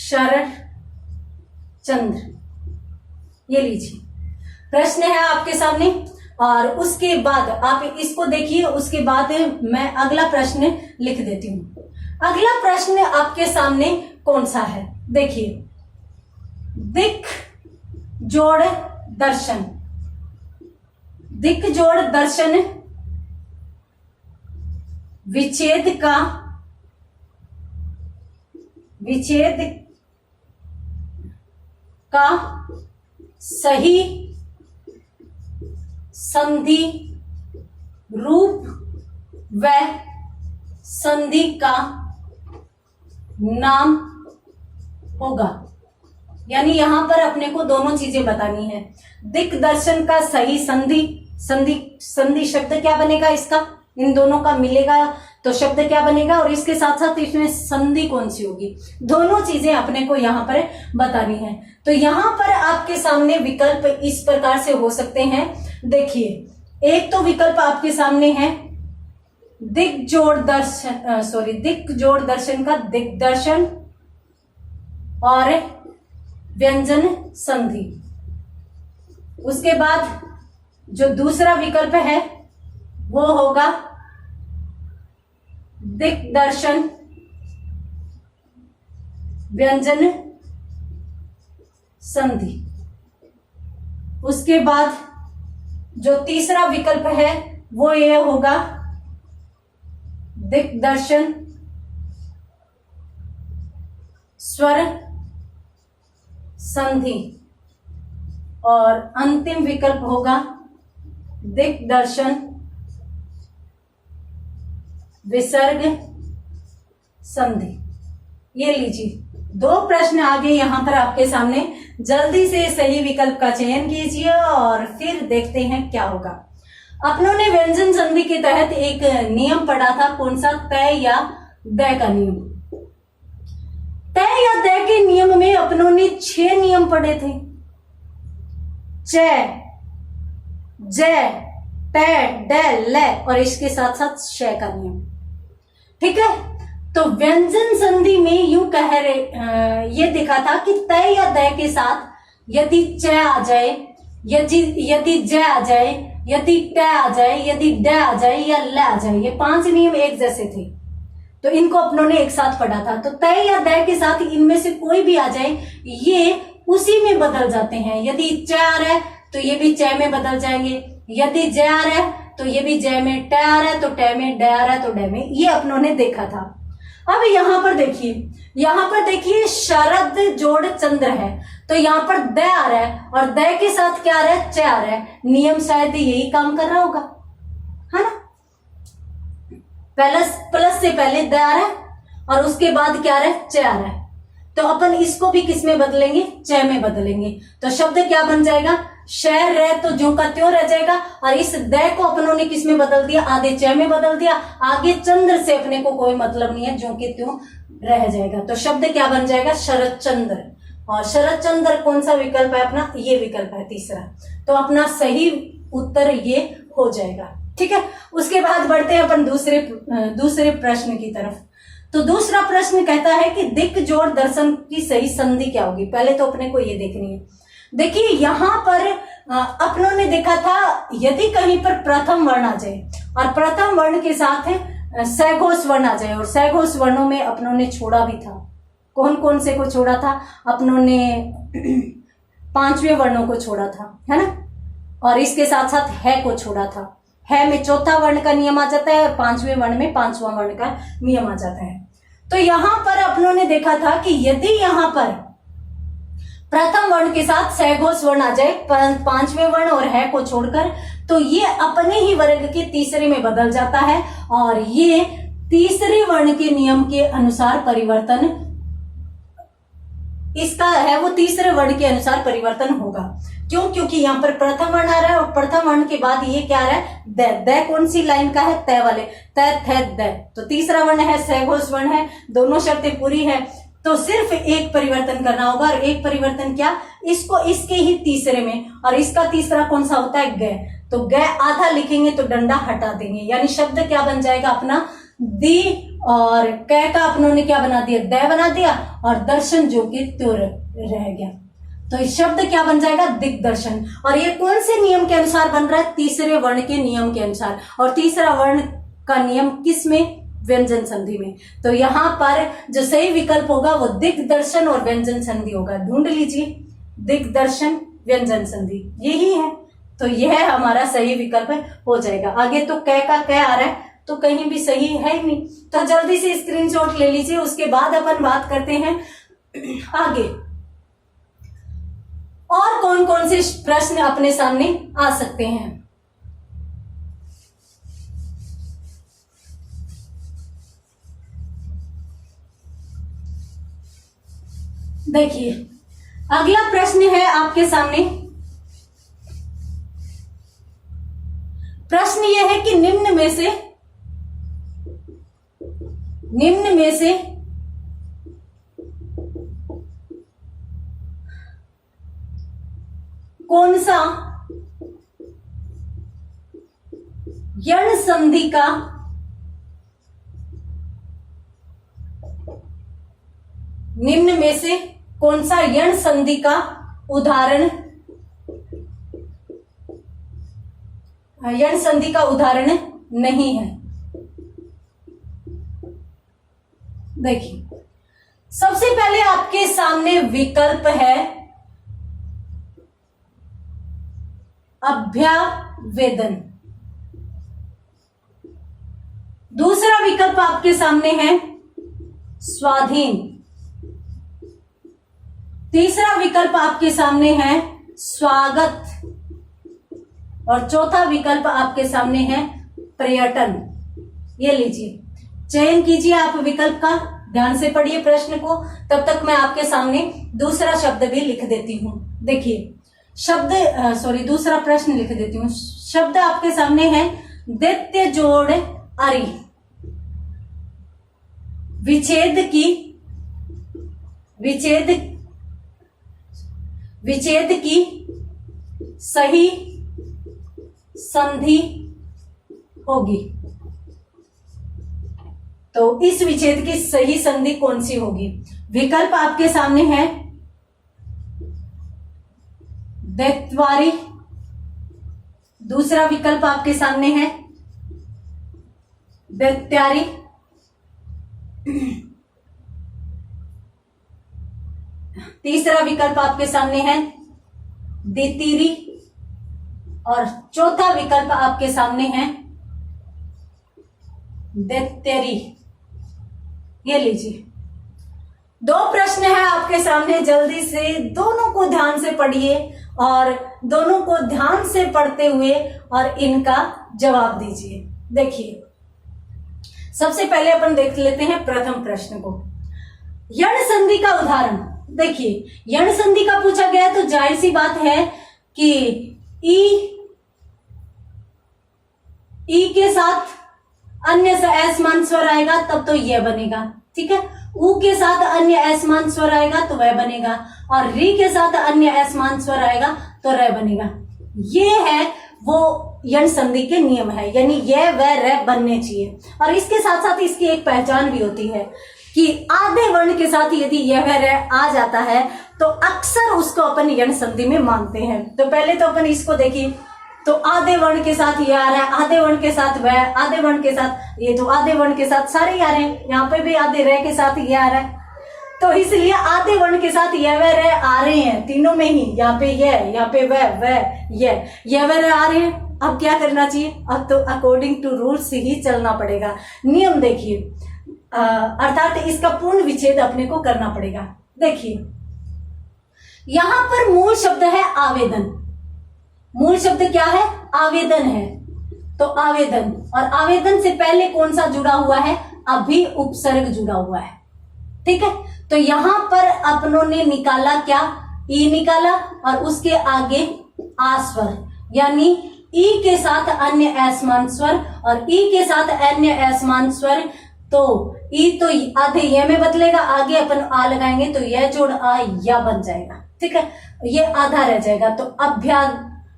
Speaker 1: शरद चंद्र। ये लीजिए प्रश्न है आपके सामने, और उसके बाद आप इसको देखिए, उसके बाद मैं अगला प्रश्न लिख देती हूं। अगला प्रश्न आपके सामने कौन सा है, देखिए, दिक जोड़ दर्शन। दिक जोड़ दर्शन विच्छेद का सही संधि रूप व संधि का नाम होगा। यानी यहां पर अपने को दोनों चीजें बतानी है। दिक दर्शन का सही संधि शब्द क्या बनेगा इसका, इन दोनों का मिलेगा तो शब्द क्या बनेगा, और इसके साथ साथ इसमें संधि कौन सी होगी, दोनों चीजें अपने को यहाँ पर बतानी है। तो यहाँ पर आपके सामने विकल्प इस प्रकार से हो सकते हैं। देखिए, एक तो विकल्प आपके सामने है दिक जोड़ दर्शन का दिग्दर्शन और व्यंजन संधि। उसके बाद जो दूसरा विकल्प है वो होगा दिग्दर्शन व्यंजन संधि। उसके बाद जो तीसरा विकल्प है वो ये होगा दिग्दर्शन स्वर संधि, और अंतिम विकल्प होगा दिग्दर्शन विसर्ग संधि। ये लीजिए दो प्रश्न आ गए यहाँ पर आपके सामने। जल्दी से सही विकल्प का चयन कीजिए और फिर देखते हैं क्या होगा। अपनों ने व्यंजन संधि के तहत एक नियम पढ़ा था, कौन सा, तय या दय का नियम। तय या दय के नियम में अपनों ने 6 नियम पढ़े थे, च, जय, तय, डय, लय, और इसके साथ साथ शय का नियम। ठीक है, तो व्यंजन संधि में यूं कह रहे ये देखा था कि तय या दय के साथ यदि च आ जाए, यदि ज आ जाए, यदि ट आ जाए, यदि ड आ जाए या ल आ जाए, ये 5 नियम एक जैसे थे, तो इनको अपनों ने एक साथ पढ़ा था। तो तय या दय के साथ इनमें से कोई भी आ जाए, ये उसी में बदल जाते हैं। यदि च आ रहा है तो ये भी च में बदल जाएंगे, यदि ज आ रहा है तो ये भी ज में, ट आ रहा है तो ट में, ड आ रहा है तो ड में, ये अपनों ने देखा था। अब यहाँ पर देखिए शरद जोड़ चंद्र है, तो यहाँ पर द आ रहा है और द के साथ क्या आ रहा है, च आ रहा है। नियम शायद यही काम कर रहा होगा, है ना। प्लस से पहले द आ रहा है और उसके बाद क्या आ रहा है, च आ रहा है, तो अपन इसको भी किस में बदलेंगे, च में बदलेंगे। तो शब्द क्या बन जाएगा, शहर रह तो ज्यों का त्यों रह जाएगा, और इस द को अपनों ने किस में बदल दिया, आधे च में बदल दिया। आगे चंद्र से अपने को कोई मतलब नहीं है, ज्यों के त्यों रह जाएगा। तो शब्द क्या बन जाएगा, शरद चंद्र। और शरद चंद्र कौन सा विकल्प है अपना, ये विकल्प है तीसरा। तो अपना सही उत्तर ये हो जाएगा। ठीक है, उसके बाद बढ़ते हैं अपन दूसरे प्रश्न की तरफ। तो दूसरा प्रश्न कहता है कि दिक जोड़ दर्शन की सही संधि क्या होगी। पहले तो अपने को ये देखनी है। देखिए यहाँ पर अपनों ने देखा था, यदि कहीं पर प्रथम वर्ण आ जाए और प्रथम वर्ण के साथ सघोष वर्ण आ जाए, और सघोष वर्णों में अपनों ने छोड़ा भी था। कौन कौन से को छोड़ा था, अपनों ने 5वें वर्णों को छोड़ा था, है ना, और इसके साथ साथ है को छोड़ा था। है में चौथा वर्ण का नियम आ जाता है, 5वें वर्ण में 5वां वर्ण का नियम आ जाता है। तो यहां पर अपनों ने देखा था कि यदि यहां पर प्रथम वर्ण के साथ सघोष वर्ण आ जाए 5वें वर्ण और है को छोड़कर, तो ये अपने ही वर्ग के तीसरे में बदल जाता है, और ये तीसरे वर्ण के नियम के अनुसार परिवर्तन इसका है, वो तीसरे वर्ण के अनुसार परिवर्तन होगा। क्यों, क्योंकि यहाँ पर प्रथम वर्ण आ रहा है और प्रथम वर्ण के बाद ये क्या आ रहा है, द कौन सी लाइन का है, तय वाले, तय थ द। तो तीसरा वर्ण है, सघोष वर्ण है, दोनों शर्तें पूरी है। तो सिर्फ एक परिवर्तन करना होगा, और एक परिवर्तन क्या, इसको इसके ही तीसरे में, और इसका तीसरा कौन सा होता है, ग। तो ग आधा लिखेंगे तो डंडा हटा देंगे, यानी शब्द क्या बन जाएगा अपना, दी, और क का अपनों ने क्या बना दिया, द बना दिया, और दर्शन जो कि त्यों रह गया। तो इस शब्द क्या बन जाएगा, दिग्दर्शन। और ये कौन से नियम के अनुसार बन रहा है, तीसरे वर्ण के नियम के अनुसार। और तीसरा वर्ण का नियम किस में, व्यंजन संधि में। तो यहां पर जो सही विकल्प होगा वो दिग्दर्शन और व्यंजन संधि होगा। ढूंढ लीजिए, दिग्दर्शन व्यंजन संधि यही है। तो यह हमारा सही विकल्प हो जाएगा। आगे तो क का क आ रहा है, तो कहीं भी सही है ही नहीं। तो जल्दी से स्क्रीनशॉट ले लीजिए, उसके बाद अपन बात करते हैं आगे और कौन कौन से प्रश्न अपने सामने आ सकते हैं। देखिए, अगला प्रश्न है आपके सामने। प्रश्न यह है कि निम्न में से कौन सा यण संधि का निम्न में से कौन सा यण संधि का उदाहरण नहीं है। देखिए, सबसे पहले आपके सामने विकल्प है अभ्यावेदन। दूसरा विकल्प आपके सामने है स्वाधीन। तीसरा विकल्प आपके सामने है स्वागत, और चौथा विकल्प आपके सामने है पर्यटन। ये लीजिए, चयन कीजिए आप विकल्प का, ध्यान से पढ़िए प्रश्न को, तब तक मैं आपके सामने दूसरा शब्द भी लिख देती हूं। देखिए, दूसरा प्रश्न लिख देती हूँ। शब्द आपके सामने है दैत्य जोड़ अरि। विच्छेद की सही संधि होगी। तो इस विच्छेद की सही संधि कौन सी होगी? विकल्प आपके सामने है दैत्यारी। दूसरा विकल्प आपके सामने है दैत्यारी। तीसरा विकल्प आपके सामने है दितिरी, और चौथा विकल्प आपके सामने है दैत्यरी। ये लीजिए, दो प्रश्न है आपके सामने, जल्दी से दोनों को ध्यान से पढ़िए और दोनों को ध्यान से पढ़ते हुए और इनका जवाब दीजिए। देखिए, सबसे पहले अपन देख लेते हैं प्रथम प्रश्न को, यण संधि का उदाहरण। देखिए, यण संधि का पूछा गया तो जाहिर सी बात है कि ई के साथ अन्य असमान स्वर आएगा तब तो यह बनेगा, ठीक है। ऊ के साथ अन्य असमान स्वर आएगा तो वह बनेगा, और री के साथ अन्य असमान स्वर आएगा तो र बनेगा। ये है वो यण संधि के नियम है, यानी यह व र बनने चाहिए। और इसके साथ साथ इसकी एक पहचान भी होती है कि आधे वर्ण के साथ यदि यह व र आ जाता है तो अक्सर उसको अपन यण संधि में मानते हैं। तो पहले तो अपन इसको देखिए, तो आधे वर्ण के साथ ये आ रहा है, आधे वर्ण के साथ वह, आधे वर्ण के साथ ये, तो आधे वर्ण के साथ सारे आ रहे हैं। यहाँ पे भी आधे र के साथ ये आ रहा है, तो इसलिए आधे वर्ण के साथ यह व र आ रहे हैं तीनों में ही। यहाँ पे यह, यहाँ पे वह यह व र आ रहे हैं। अब क्या करना चाहिए? अब तो अकॉर्डिंग टू रूल्स ही चलना पड़ेगा। नियम देखिए, अर्थात इसका पूर्ण विच्छेद अपने को करना पड़ेगा। देखिए, यहां पर मूल शब्द है आवेदन। मूल शब्द क्या है? आवेदन है। तो आवेदन, और आवेदन से पहले कौन सा जुड़ा हुआ है? अभी उपसर्ग जुड़ा हुआ है, ठीक है। तो यहां पर अपनों ने निकाला क्या? ई निकाला, और उसके आगे आ स्वर, यानी ई के साथ अन्य असमान स्वर और ई के साथ अन्य असमान स्वर तो ई तो आधे ये में बदलेगा, आगे अपन आ लगाएंगे तो यह जोड़ आ या बन जाएगा। ठीक है, ये आधा रह जाएगा तो अभ्या,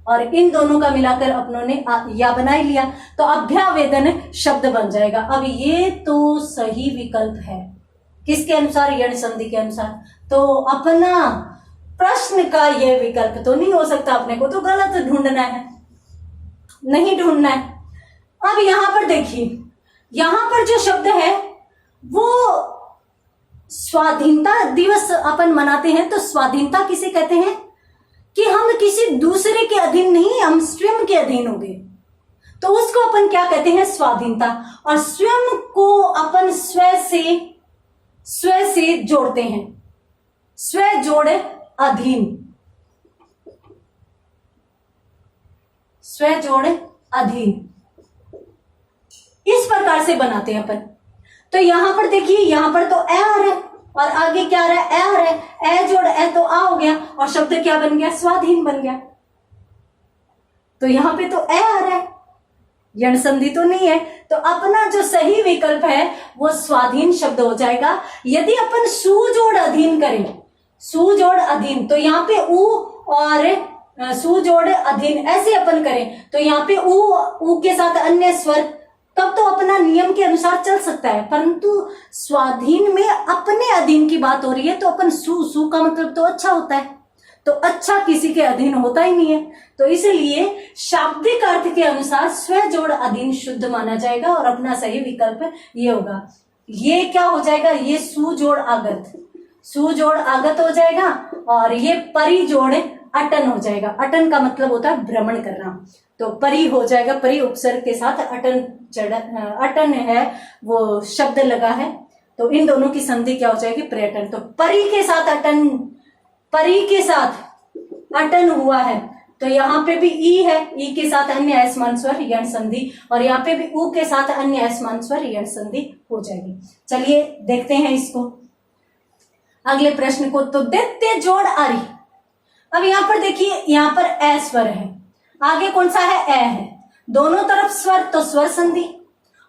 Speaker 1: और इन दोनों का मिलाकर अपनों ने या बना ही लिया तो अभ्यावेदन शब्द बन जाएगा। अब ये तो सही विकल्प है, किसके अनुसार? यण संधि के अनुसार। तो अपना प्रश्न का ये विकल्प तो नहीं हो सकता, अपने को तो गलत ढूंढना है, नहीं ढूंढना है। अब यहां पर देखिए, यहां पर जो शब्द है वो स्वाधीनता दिवस अपन मनाते हैं, तो स्वाधीनता किसे कहते हैं? कि हम किसी दूसरे के अधीन नहीं, हम स्वयं के अधीन हो गए, तो उसको अपन क्या कहते हैं? स्वाधीनता। और स्वयं को अपन स्व से जोड़ते हैं, स्व जोड़ अधीन, स्व जोड़ अधीन, इस प्रकार से बनाते हैं अपन। तो यहां पर देखिए, यहां पर तो ए आ रहा है और आगे क्या आ रहा है? ए आ रहा है, ए जोड़ ए तो आ हो गया और शब्द क्या बन गया? स्वाधीन बन गया। तो यहां पे तो ए आ रहा है, यण संधि तो नहीं है, तो अपना जो सही विकल्प है वो स्वाधीन शब्द हो जाएगा। यदि अपन सुजोड़ अधीन करें, सुजोड़ अधीन, तो यहाँ पे उ और सुजोड़ अधीन ऐसे अपन करें तो यहाँ पे उ के साथ अन्य स्वर, तब तो अपना नियम के अनुसार चल सकता है, परंतु स्वाधीन में अपने अधीन की बात हो रही है तो अपन सु का मतलब तो अच्छा होता है, तो अच्छा किसी के अधीन होता ही नहीं है। तो इसलिए शाब्दिक अर्थ के अनुसार स्व जोड़ अधीन शुद्ध माना जाएगा और अपना सही विकल्प ये होगा। ये क्या हो जाएगा? ये सुजोड़ आगत, सुजोड़ आगत हो जाएगा और ये परिजोड़ अटन हो जाएगा। अटन का मतलब होता है भ्रमण करना, तो परि हो जाएगा, परि उपसर्ग के साथ अटन अटन है वो शब्द लगा है, तो इन दोनों की संधि क्या हो जाएगी? पर्यटन। तो परि के साथ अटन, परि के साथ अटन हुआ है, तो यहाँ पे भी ई है, ई के साथ अन्य असमान स्वर यण संधि, और यहाँ पे भी उ के साथ अन्य असमान स्वर यण संधि हो जाएगी। चलिए देखते हैं इसको, अगले प्रश्न को। तो दैत्य जोड़ आरी। अब यहाँ पर देखिए, यहाँ पर ए स्वर है, आगे कौन सा है? ए है, दोनों तरफ स्वर तो स्वर संधि,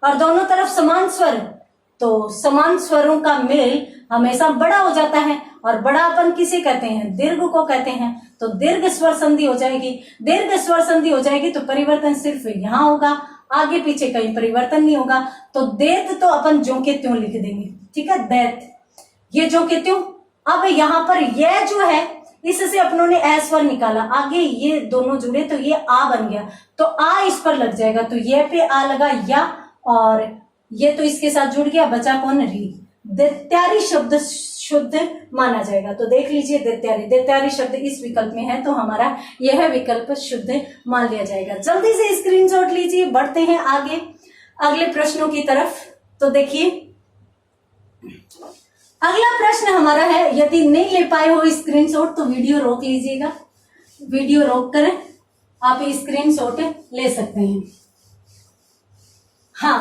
Speaker 1: और दोनों तरफ समान स्वर, तो समान स्वरों का मेल हमेशा बड़ा हो जाता है, और बड़ा अपन किसे कहते हैं? दीर्घ को कहते हैं, तो दीर्घ स्वर संधि हो जाएगी। दीर्घ स्वर संधि हो जाएगी तो परिवर्तन सिर्फ यहां होगा, आगे पीछे कहीं परिवर्तन नहीं होगा। तो दैत तो अपन ज्यों के त्यों लिख देंगे, ठीक है, दैत, ये ज्यों के त्यों। अब यहाँ पर यह जो है, इससे अपनों ने ए स्वर निकाला, आगे ये दोनों जुड़े तो ये आ बन गया, तो आ इस पर लग जाएगा, तो ये पे आ लगा या, और ये तो इसके साथ जुड़ गया, बचा कौन? री। दैत्यारी शब्द शुद्ध माना जाएगा। तो देख लीजिए, दैत्यारी, दैत्यारी शब्द इस विकल्प में है तो हमारा यह विकल्प शुद्ध मान लिया जाएगा। जल्दी से स्क्रीनशॉट लीजिए, बढ़ते हैं आगे अगले प्रश्नों की तरफ। तो देखिए, अगला प्रश्न हमारा है, यदि नहीं ले पाए हो स्क्रीनशॉट तो वीडियो रोक लीजिएगा, वीडियो रोक कर आप स्क्रीनशॉट ले सकते हैं। हाँ,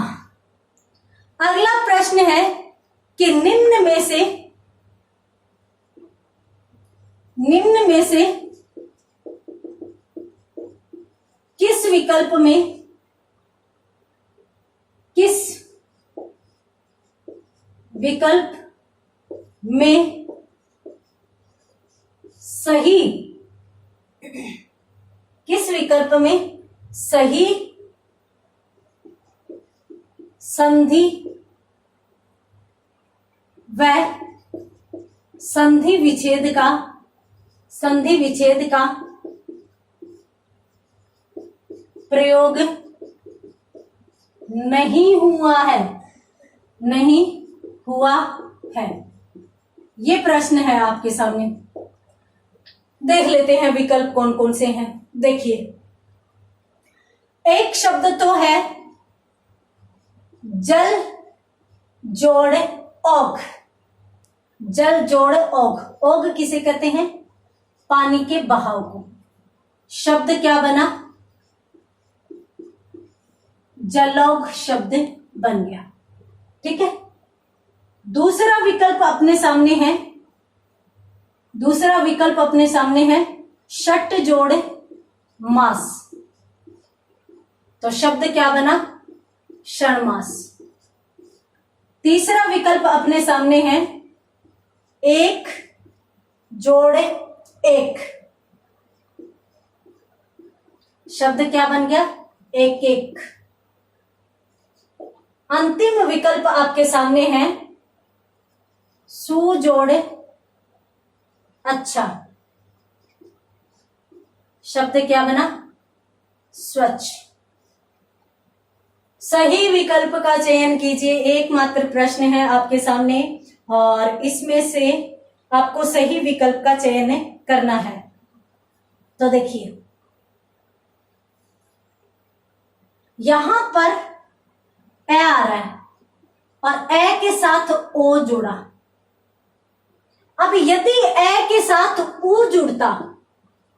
Speaker 1: अगला प्रश्न है कि निम्न में से किस विकल्प में सही, किस विकल्प में सही संधि व संधि विच्छेद का प्रयोग नहीं हुआ है। ये प्रश्न है आपके सामने। देख लेते हैं विकल्प कौन कौन से हैं। देखिए, एक शब्द तो है जल जोड़ ओघ, जल जोड़ ओघ। ओघ किसे कहते हैं? पानी के बहाव को। शब्द क्या बना? जलौघ शब्द बन गया, ठीक है। दूसरा विकल्प अपने सामने है षट जोड़ मास, तो शब्द क्या बना? षणमास। तीसरा विकल्प अपने सामने है एक जोड़ एक। शब्द क्या बन गया? एक एक। अंतिम विकल्प आपके सामने है सु जोड़ अच्छा। शब्द क्या बना? स्वच्छ। सही विकल्प का चयन कीजिए। एकमात्र प्रश्न है आपके सामने और इसमें से आपको सही विकल्प का चयन करना है। तो देखिए, यहां पर ए आ रहा है और ए के साथ ओ जुड़ा। अब यदि ए के साथ उ जुड़ता,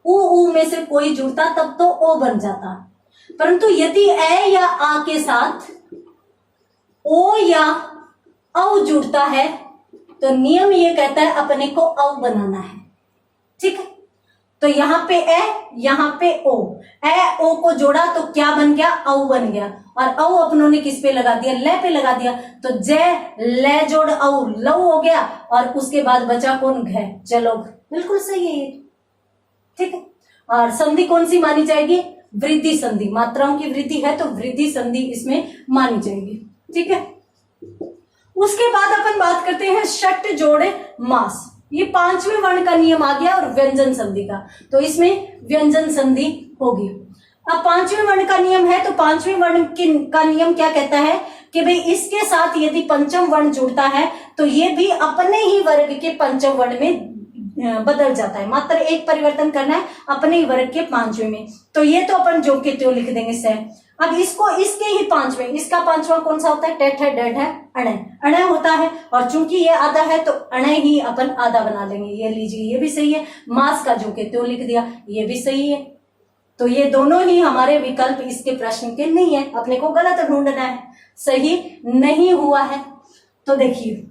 Speaker 1: उ में से कोई जुड़ता तब तो ओ बन जाता, परंतु यदि ए या आ के साथ ओ या औ जुड़ता है तो नियम ये कहता है अपने को औ बनाना है। ठीक है, तो यहां पे ए, यहां पे ओ, ए ओ को जोड़ा तो क्या बन गया? औ बन गया। और औ अपनों ने किस पे लगा दिया? ले पे लगा दिया। तो जय ले जोड़ औ लव हो गया और उसके बाद बचा कौन? घ। चलो, बिल्कुल सही है ये। ठीक है, और संधि कौन सी मानी जाएगी? वृद्धि संधि। मात्राओं की वृद्धि है तो वृद्धि संधि इसमें मानी जाएगी। ठीक है, उसके बाद अपन बात करते हैं षट जोड़े मास। ये पांचवें वर्ण का नियम आ गया और व्यंजन संधि का, तो इसमें व्यंजन संधि होगी। अब पांचवें वर्ण का नियम है तो पांचवें वर्ण का नियम क्या कहता है कि भाई इसके साथ यदि पंचम वर्ण जुड़ता है तो ये भी अपने ही वर्ग के पंचम वर्ण में बदल जाता है। मात्र एक परिवर्तन करना है अपने ही वर्ग के पांचवें में। तो ये तो अपन जो के त्यों लिख देंगे से। अब इसको इसके ही पांचवें, इसका पांचवा कौन सा होता है? टेट है, डेट है, अणय। अणय होता है और चूंकि ये आधा है तो अणय ही अपन आधा बना लेंगे। ये लीजिए, ये भी सही है। मास का जो के त्यों लिख दिया, ये भी सही है। तो ये दोनों ही हमारे विकल्प इसके प्रश्न के नहीं है, अपने को गलत ढूंढना है, सही नहीं हुआ है। तो देखिए,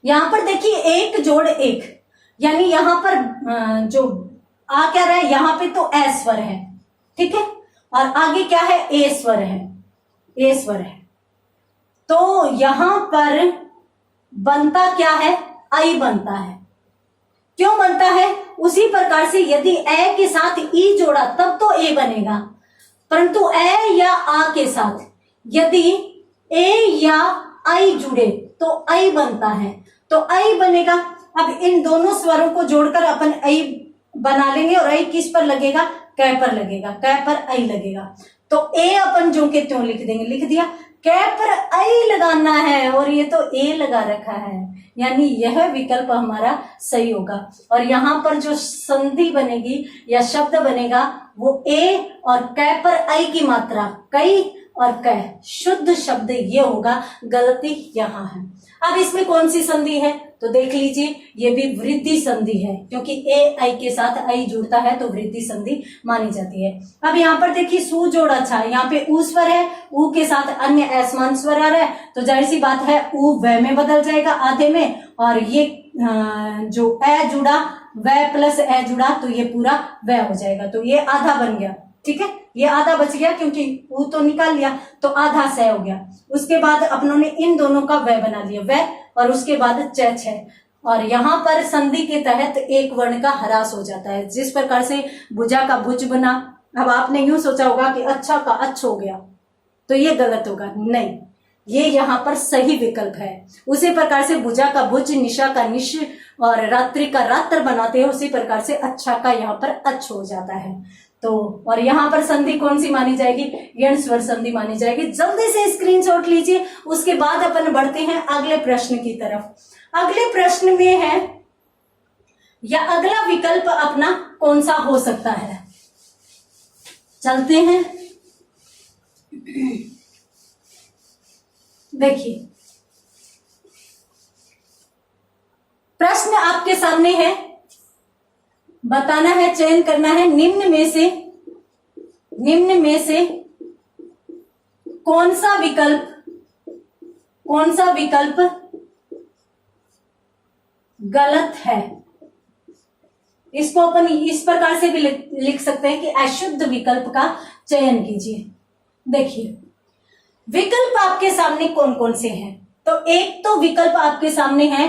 Speaker 1: यहां पर देखिए एक जोड़ एक, यानी यहां पर जो आ क्या रहा है, यहां पे तो ए स्वर है। ठीक है, और आगे क्या है? ए स्वर है, ए स्वर है। तो यहां पर बनता क्या है? आई बनता है। क्यों बनता है? उसी प्रकार से यदि ए के साथ ई जोड़ा तब तो ए बनेगा, परंतु ए या आ के साथ यदि ए या आई जुड़े तो आई बनता है, तो आई बनेगा। अब इन दोनों स्वरों को जोड़कर अपन आई बना लेंगे और आई किस पर लगेगा? कै पर लगेगा, कै पर आई लगेगा। तो ए अपन जो के त्यों लिख देंगे, लिख दिया। कै पर आई लगाना है और ये तो ए लगा रखा है, यानी यह विकल्प हमारा सही होगा। और यहां पर जो संधि बनेगी या शब्द बनेगा वो ए और कै पर आई की मात्रा कई और कह, शुद्ध शब्द ये होगा। गलती यहां है। अब इसमें कौन सी संधि है? तो देख लीजिए, ये भी वृद्धि संधि है, क्योंकि ए आई के साथ आई जुड़ता है तो वृद्धि संधि मानी जाती है। अब यहाँ पर देखिए सु जोड़ अच्छा है, यहाँ पे ऊ स्वर है, ऊ के साथ अन्य असमान स्वर आ रहा है, तो जाहिर सी बात है ऊ व में बदल जाएगा आधे में, और ये जो ए जुड़ा व प्लस ए जुड़ा तो ये पूरा व हो जाएगा, तो ये आधा बन गया। ठीक है, ये आधा बच गया क्योंकि ऊ तो निकाल लिया, तो आधा स हो गया। उसके बाद अपनों ने इन दोनों का व बना लिया, व, और उसके बाद च है। और यहाँ पर संधि के तहत एक वर्ण का ह्रास हो जाता है, जिस प्रकार से भुजा का भुज बना। अब आपने यूं सोचा होगा कि अच्छा का अच्छ हो गया, तो ये गलत होगा। नहीं, ये यहाँ पर सही विकल्प है। उसी प्रकार से भुजा का भुज, निशा का निश और रात्रि का रात्र बनाते हैं, उसी प्रकार से अच्छा का यहाँ पर अच्छ हो जाता है। तो और यहाँ पर संधि कौन सी मानी जाएगी? यण स्वर संधि मानी जाएगी। जल्दी से स्क्रीनशॉट लीजिए, उसके बाद अपन बढ़ते हैं अगले प्रश्न की तरफ। अगले प्रश्न में है या अगला विकल्प अपना कौन सा हो सकता है, चलते हैं। देखिए, प्रश्न आपके सामने है, बताना है, चयन करना है निम्न में से कौन सा विकल्प गलत है। इसको अपन इस प्रकार से भी लिख सकते हैं कि अशुद्ध विकल्प का चयन कीजिए। देखिए, विकल्प आपके सामने कौन कौन से हैं? तो एक तो विकल्प आपके सामने है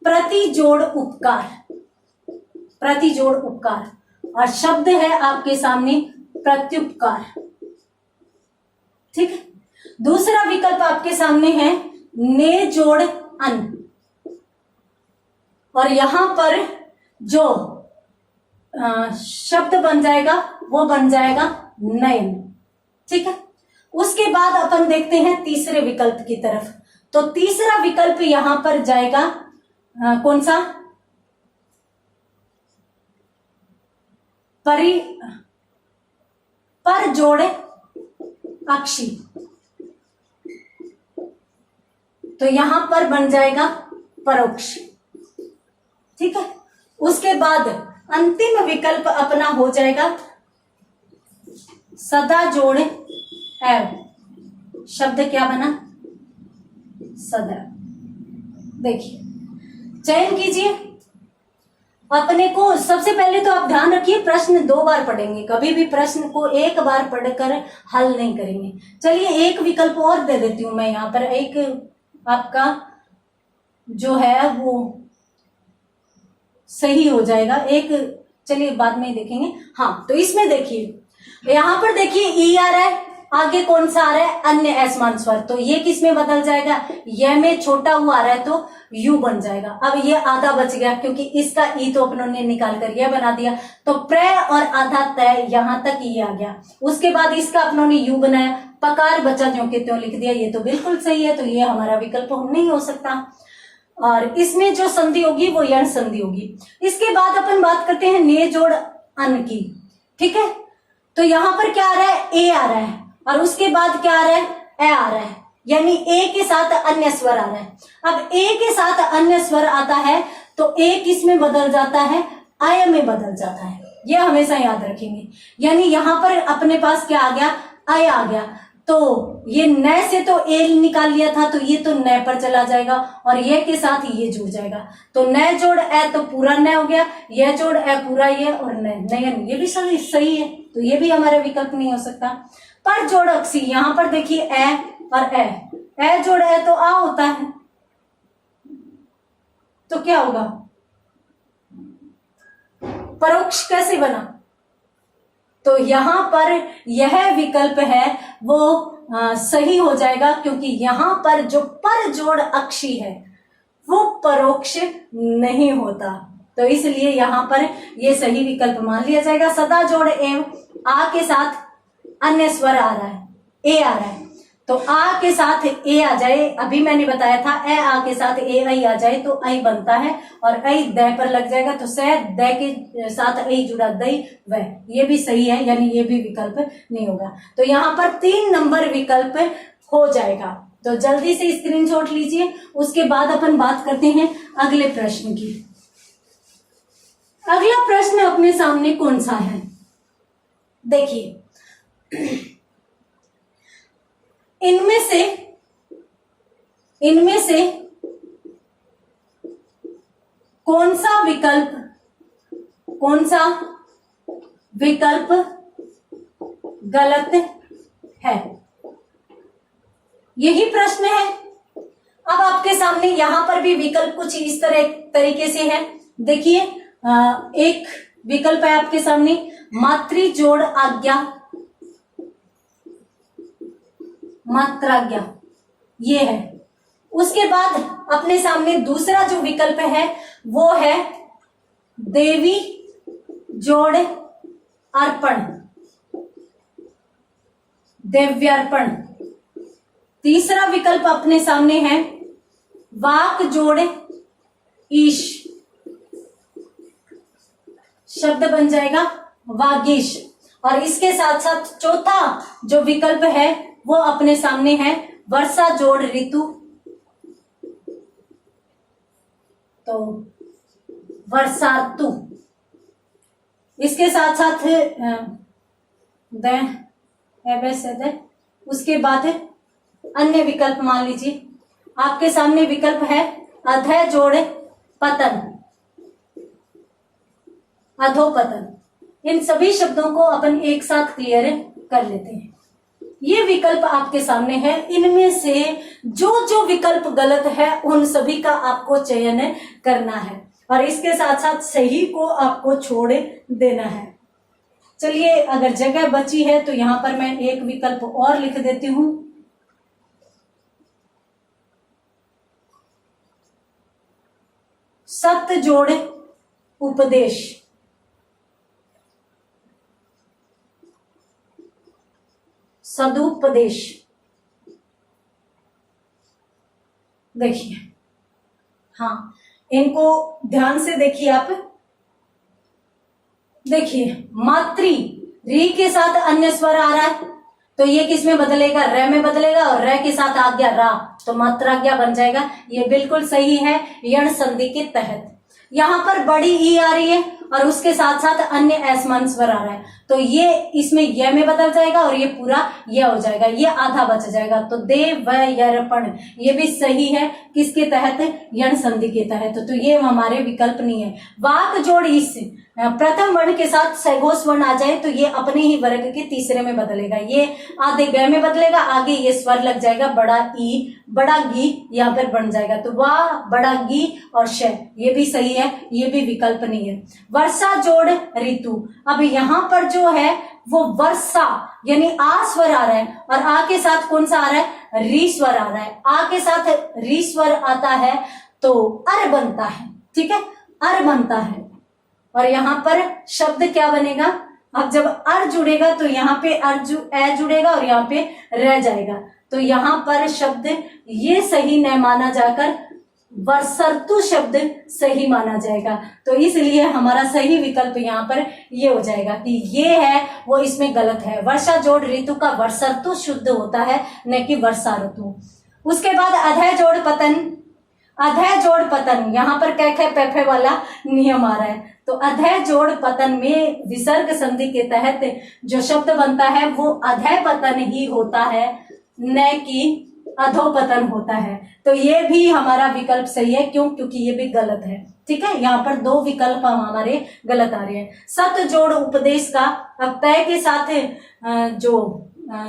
Speaker 1: प्रतिजोड़ उपकार, प्रतिजोड़ उपकार, और शब्द है आपके सामने प्रत्युपकार। ठीक है। दूसरा विकल्प आपके सामने है ने जोड़ अन, और यहां पर जो शब्द बन जाएगा वो बन जाएगा नयन। ठीक है। उसके बाद अपन देखते हैं तीसरे विकल्प की तरफ। तो तीसरा विकल्प यहां पर जाएगा कौन सा, पर जोड़ अक्षी, तो यहां पर बन जाएगा परोक्ष। ठीक है। उसके बाद अंतिम विकल्प अपना हो जाएगा सदा जोड़ एव, शब्द क्या बना, सदा। देखिए चयन कीजिए। अपने को सबसे पहले तो आप ध्यान रखिए प्रश्न 2 बार पढ़ेंगे, कभी भी प्रश्न को एक बार पढ़कर हल नहीं करेंगे। चलिए एक विकल्प और दे देती हूं मैं यहां पर, एक आपका जो है वो सही हो जाएगा, एक चलिए बाद में देखेंगे। हाँ, तो इसमें देखिए यहां पर देखिए ई आ रहा है, आगे कौन सा आ रहा है, अन्य असमान स्वर, तो ये किस में बदल जाएगा, ये में छोटा हुआ आ रहा है तो यू बन जाएगा। अब ये आधा बच गया क्योंकि इसका ई तो अपनों ने निकाल कर यह बना दिया, तो प्र और आधा तय यहां तक ये आ गया। उसके बाद इसका अपनों ने यू बनाया, पकार बचा ज्यों के त्यों लिख दिया, ये तो बिल्कुल सही है, तो ये हमारा विकल्प नहीं हो सकता। और इसमें जो संधि होगी वो यण संधि होगी। इसके बाद अपन बात करते हैं ने जोड़ अन की। ठीक है। तो यहां पर क्या आ रहा है, ए आ रहा है, और उसके बाद क्या आ रहा है, ए आ रहा है, यानी ए के साथ अन्य स्वर आ रहा है। अब ए के साथ अन्य स्वर आता है तो ए किस में बदल जाता है, अय में बदल जाता है, ये हमेशा याद रखेंगे। यानी यहां पर अपने पास क्या आ गया, अय आ गया, तो ये न से तो ए निकाल लिया था, तो ये तो न पर चला जाएगा और ये के साथ ये जुड़ जाएगा, तो न जोड़ ए तो पूरा न हो गया, यह जोड़ ए पूरा ये, और नयन ये भी सही है, तो ये भी हमारा विकल्प नहीं हो सकता। पर जोड़ अक्षी, यहां पर देखिए ए और ए जोड़ ए तो आ होता है, तो क्या होगा, परोक्ष कैसे बना, तो यहां पर यह विकल्प है वो सही हो जाएगा, क्योंकि यहां पर जो पर जोड़ अक्षी है वो परोक्ष नहीं होता, तो इसलिए यहां पर ये सही विकल्प मान लिया जाएगा। सदा जोड़ एवं आ के साथ अन्य स्वर आ रहा है, ए आ रहा है, तो आ के साथ ए आ जाए, अभी मैंने बताया था ए आ के साथ ए आई आ जाए तो आई बनता है, और आई द पर लग जाएगा तो स द के साथ आई जुड़ा दई वह, ये भी सही है, यानी ये भी विकल्प नहीं होगा। तो यहाँ पर 3 नंबर विकल्प हो जाएगा, तो जल्दी से स्क्रीनशॉट लीजिए। उसके बाद अपन बात करते हैं अगले प्रश्न की। अगला प्रश्न अपने सामने कौन सा है, देखिए इनमें से कौन सा विकल्प गलत है, यही प्रश्न है। अब आपके सामने यहां पर भी विकल्प कुछ इस तरीके से है। देखिए एक विकल्प है आपके सामने मातृ जोड़ आज्ञा, मात्राज्ञा, ये है। उसके बाद अपने सामने दूसरा जो विकल्प है वो है देवी जोड़ अर्पण, देव्यार्पण। तीसरा विकल्प अपने सामने है वाक जोड़ ईश, शब्द बन जाएगा वागीश। और इसके साथ साथ चौथा जो विकल्प है वो अपने सामने है वर्षा जोड़ ऋतु, तो वर्षातु। इसके साथ साथ उसके बाद अन्य विकल्प मान लीजिए आपके सामने विकल्प है अधय जोड़ पतन, अधोपतन। इन सभी शब्दों को अपन एक साथ क्लियर कर लेते हैं। ये विकल्प आपके सामने है। इनमें से जो जो विकल्प गलत है उन सभी का आपको चयन करना है और इसके साथ साथ सही को आपको छोड़ देना है। चलिए, अगर जगह बची है तो यहां पर मैं एक विकल्प और लिख देती हूं। सत जोड़ उपदेश। सदुपदेश। देखिए, हाँ, इनको ध्यान से देखिए आप। देखिए, मातृ री के साथ अन्य स्वर आ रहा है तो ये किस में बदलेगा? र में बदलेगा और र के साथ आ गया रा तो मात्राज्ञा बन जाएगा। ये बिल्कुल सही है यण संधि के तहत। यहाँ पर बड़ी ई आ रही है और उसके साथ साथ अन्य असमान स्वर आ रहा है तो ये इसमें य में बदल जाएगा और ये पूरा य हो जाएगा, ये आधा बच जाएगा। तो दे व यर्पण ये भी सही है, किसके तहत? यण संधि के तहत। तो ये हमारे विकल्प नहीं है। वाक जोड़ इस प्रथम वर्ण के साथ सघोष वर्ण आ जाए तो ये अपने ही वर्ग के तीसरे में बदलेगा। ये आधे ग में बदलेगा, आगे ये स्वर लग जाएगा बड़ा ई, बड़ा गी यहाँ पर बन जाएगा। तो वाह, बड़ा गी और श ये भी सही है, ये भी विकल्प नहीं है। वर्षा जोड़ ऋतु। अब यहाँ पर जो है वो वर्षा यानी आ स्वर आ रहा है और आ के साथ कौन सा आ रहा है? री स्वर आ रहा है। आ के साथ री स्वर आता है तो अर बनता है, ठीक है, अर बनता है। और यहाँ पर शब्द क्या बनेगा? अब जब अर जुड़ेगा तो यहाँ पे ए जुड़ेगा और यहाँ पे रह जाएगा तो यहाँ पर शब्द ये सही न माना जाकर वर्षर्तु शब्द सही माना जाएगा। तो इसलिए हमारा सही विकल्प यहाँ पर ये हो जाएगा कि ये है वो इसमें गलत है। वर्षा जोड़ ऋतु का वर्षर्तु शुद्ध होता है, न कि वर्षा ऋतु। उसके बाद अधय जोड़ पतन। अधय जोड़ पतन, यहाँ पर कै खे पै फे वाला नियम आ रहा है तो अधय जोड़ पतन में विसर्ग संधि के तहत जो शब्द बनता है वो अधय पतन ही होता है, न कि अधोपतन होता है। तो ये भी हमारा विकल्प सही है। क्यों? क्योंकि ये भी गलत है, ठीक है। यहाँ पर दो विकल्प हमारे गलत आ रहे हैं। सत जोड़ उपदेश का अब तय के साथ जो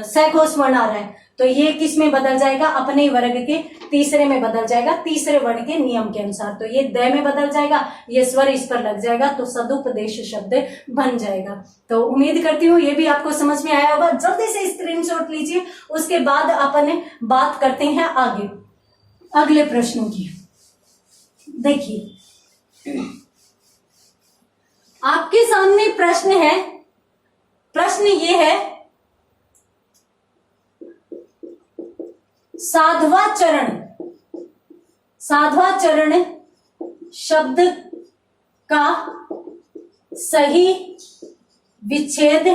Speaker 1: सघोष वर्ण आ रहा है तो ये किस में बदल जाएगा? अपने वर्ग के तीसरे में बदल जाएगा, तीसरे वर्ण के नियम के अनुसार। तो ये द में बदल जाएगा, ये स्वर इस पर लग जाएगा तो सदुपदेश शब्द बन जाएगा। तो उम्मीद करती हूँ ये भी आपको समझ में आया होगा। जल्दी से स्क्रीनशॉट लीजिए, उसके बाद अपन बात करते हैं आगे अगले प्रश्नों की। देखिए, आपके सामने प्रश्न है। प्रश्न ये है, साधवा चरण शब्द का सही विच्छेद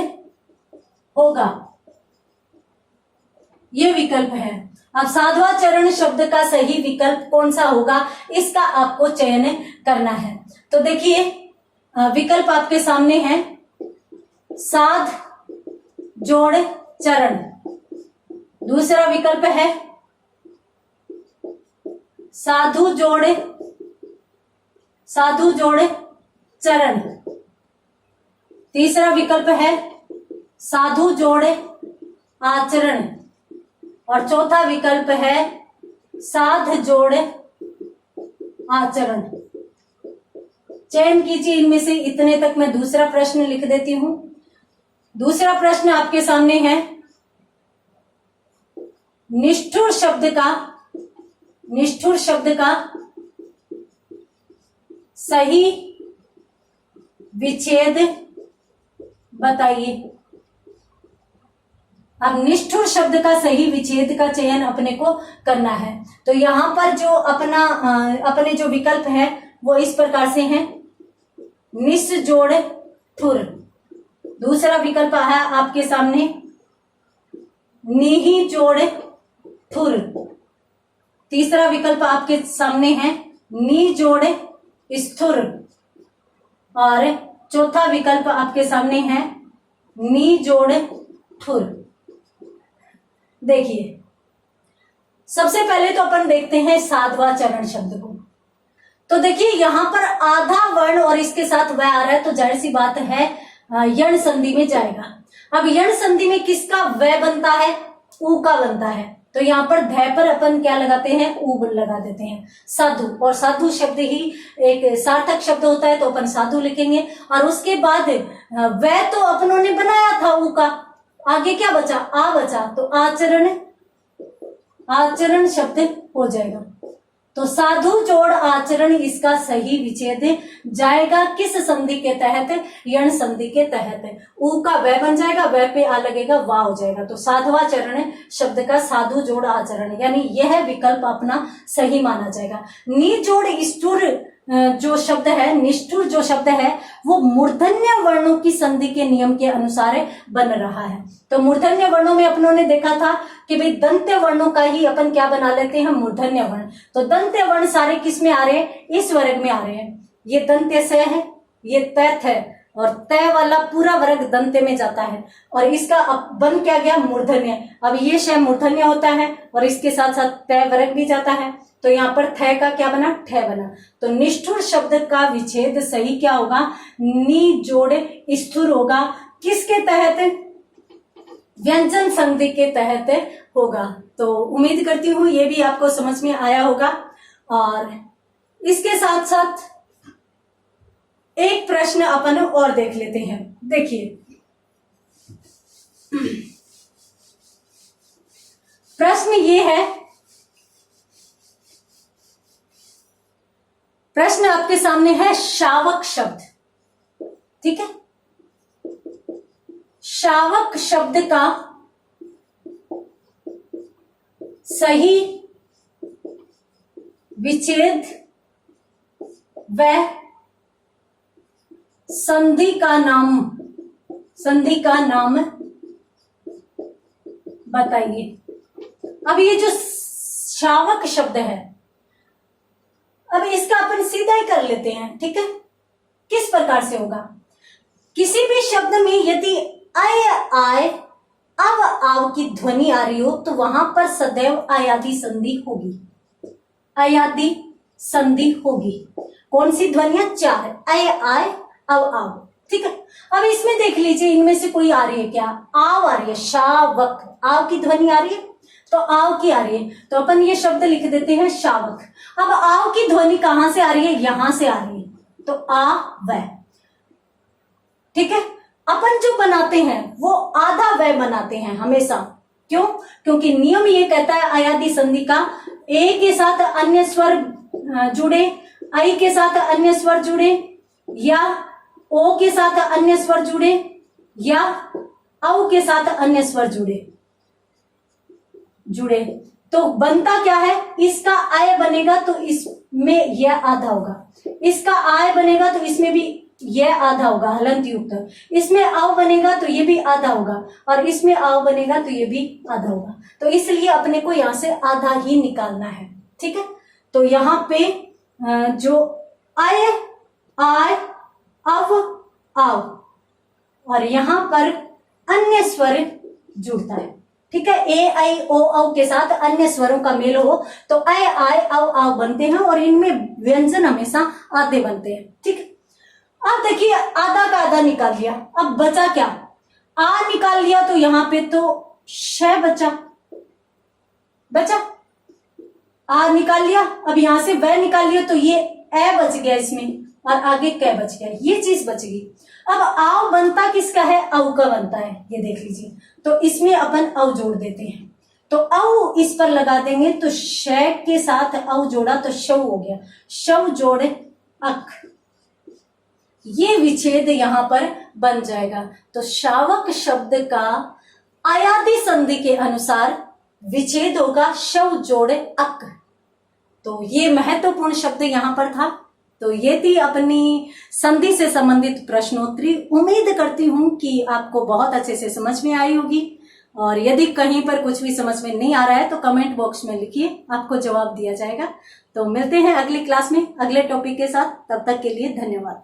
Speaker 1: होगा। ये विकल्प है। अब साधवा चरण शब्द का सही विकल्प कौन सा होगा इसका आपको चयन करना है। तो देखिए, विकल्प आपके सामने है। साध जोड़ चरण। दूसरा विकल्प है साधु जोड़ चरण। तीसरा विकल्प है साधु जोड़ आचरण और चौथा विकल्प है साध जोड़ आचरण। चयन कीजिए इनमें से। इतने तक मैं दूसरा प्रश्न लिख देती हूं। दूसरा प्रश्न आपके सामने है, निष्ठुर शब्द का सही विच्छेद बताइए। अब निष्ठुर शब्द का सही विच्छेद का चयन अपने को करना है। तो यहां पर जो अपने जो विकल्प है वो इस प्रकार से हैं। निस जोड़ ठुर। दूसरा विकल्प है आपके सामने नीही जोड़ ठुर। तीसरा विकल्प आपके सामने है नी जोड़ स्थुर और चौथा विकल्प आपके सामने है नी जोड़ ठुर। देखिए, सबसे पहले तो अपन देखते हैं साधवा चरण शब्द को। तो देखिए, यहां पर आधा वर्ण और इसके साथ वह आ रहा है तो जाहिर सी बात है यण संधि में जाएगा। अब यण संधि में किसका व बनता है? ऊ का बनता है। तो यहाँ पर ध पर अपन क्या लगाते हैं? ऊ लगा देते हैं, साधु। और साधु शब्द ही एक सार्थक शब्द होता है, तो अपन साधु लिखेंगे। और उसके बाद व तो अपनों ने बनाया था ऊ का, आगे क्या बचा? आ बचा, तो आचरण, आचरण शब्द हो जाएगा। तो साधु जोड़ आचरण इसका सही विच्छेद जाएगा किस संधि के तहत? यण संधि के तहत। ऊ का व बन जाएगा, व पे आ लगेगा, वा हो जाएगा। तो साधवाचरण शब्द का साधु जोड़ आचरण, यानी यह विकल्प अपना सही माना जाएगा। नि जोड़ स्टुर जो शब्द है, निष्ठुर जो शब्द है, वो मूर्धन्य वर्णों की संधि के नियम के अनुसार बन रहा है। तो मूर्धन्य वर्णों में अपनों ने देखा था कि भाई दंत्य वर्णों का ही अपन क्या बना लेते हैं? मूर्धन्य वर्ण। तो दंत्य वर्ण सारे किस में आ रहे हैं? इस वर्ग में आ रहे हैं। ये दंत्य स है, ये तैथ है, और तय वाला पूरा वर्ग दंत्य में जाता है, और इसका बन क्या गया? मूर्धन्य। अब ये श मूर्धन्य होता है, और इसके साथ साथ तय वर्ग भी जाता है। तो यहाँ पर थ का क्या बना? ठ बना। तो निष्ठुर शब्द का विच्छेद सही क्या होगा? नि जोड़ स्थुर होगा। किसके तहत? व्यंजन संधि के तहत होगा। तो उम्मीद करती हूँ ये भी आपको समझ में आया होगा। और इसके साथ साथ एक प्रश्न अपन और देख लेते हैं। देखिए, प्रश्न ये है, प्रश्न आपके सामने है शावक शब्द, ठीक है। शावक शब्द का सही विच्छेद व संधि का नाम, संधि का नाम बताइए। अब ये जो शावक शब्द है, अब इसका अपन सीधा ही कर लेते हैं, ठीक है। किस प्रकार से होगा? किसी भी शब्द में यदि अय आय अब आव की ध्वनि आ रही हो तो वहां पर सदैव अयादि संधि होगी, अयादि संधि होगी। कौन सी ध्वनियां? चार, अय आय अब आव, ठीक है। अब इसमें देख लीजिए, इनमें से कोई आ रही है क्या? आव आ रही है, शावक, आव की ध्वनि आ रही है, तो आव की आ रही है, तो अपन ये शब्द लिख देते हैं शावक। अब आव की ध्वनि कहां से आ रही है? यहां से आ रही है, तो आ व, ठीक है। अपन जो बनाते हैं वो आधा व बनाते हैं हमेशा। क्यों? क्योंकि नियम ये कहता है अयादि संधि का, ए के साथ अन्य स्वर जुड़े, आई के साथ अन्य स्वर जुड़े, या ओ के साथ अन्य स्वर जुड़े, या औ के साथ अन्य स्वर जुड़े, तो बनता क्या है? इसका आय बनेगा तो इसमें यह आधा होगा, इसका आय बनेगा तो इसमें भी यह आधा होगा हलंत युक्त, इसमें आव बनेगा तो ये भी आधा होगा, और इसमें आव बनेगा तो ये भी आधा होगा। तो इसलिए अपने को यहां से आधा ही निकालना है, ठीक है। तो यहाँ पे जो आय, आय, अव, आव, और यहां पर अन्य स्वर जुड़ता है, ठीक है। ए आई ओ औ के साथ अन्य स्वरों का मेल हो तो अय आय अव आव बनते हैं, और इनमें व्यंजन हमेशा आधे बनते हैं, ठीक है। अब देखिए, आधा का आधा निकाल लिया, अब बचा क्या? आ निकाल लिया, तो यहां पे तो श बचा, आ निकाल लिया। अब यहां से व निकाल लिया, तो ये ए बच गया इसमें, और आगे क बच गया, ये चीज बच गई। अब आव बनता किसका है? औ का बनता है, ये देख लीजिए। तो इसमें अपन औ जोड़ देते हैं, तो औ इस पर लगा देंगे, तो श के साथ औ जोड़ा तो शव हो गया, शव जोड़े अक, ये विच्छेद यहां पर बन जाएगा। तो शावक शब्द का अयादि संधि के अनुसार विच्छेद होगा शव जोड़े अक। तो ये महत्वपूर्ण शब्द यहां पर था। तो ये थी अपनी संधि से संबंधित प्रश्नोत्तरी। उम्मीद करती हूं कि आपको बहुत अच्छे से समझ में आई होगी, और यदि कहीं पर कुछ भी समझ में नहीं आ रहा है तो कमेंट बॉक्स में लिखिए, आपको जवाब दिया जाएगा। तो मिलते हैं अगली क्लास में अगले टॉपिक के साथ, तब तक के लिए धन्यवाद।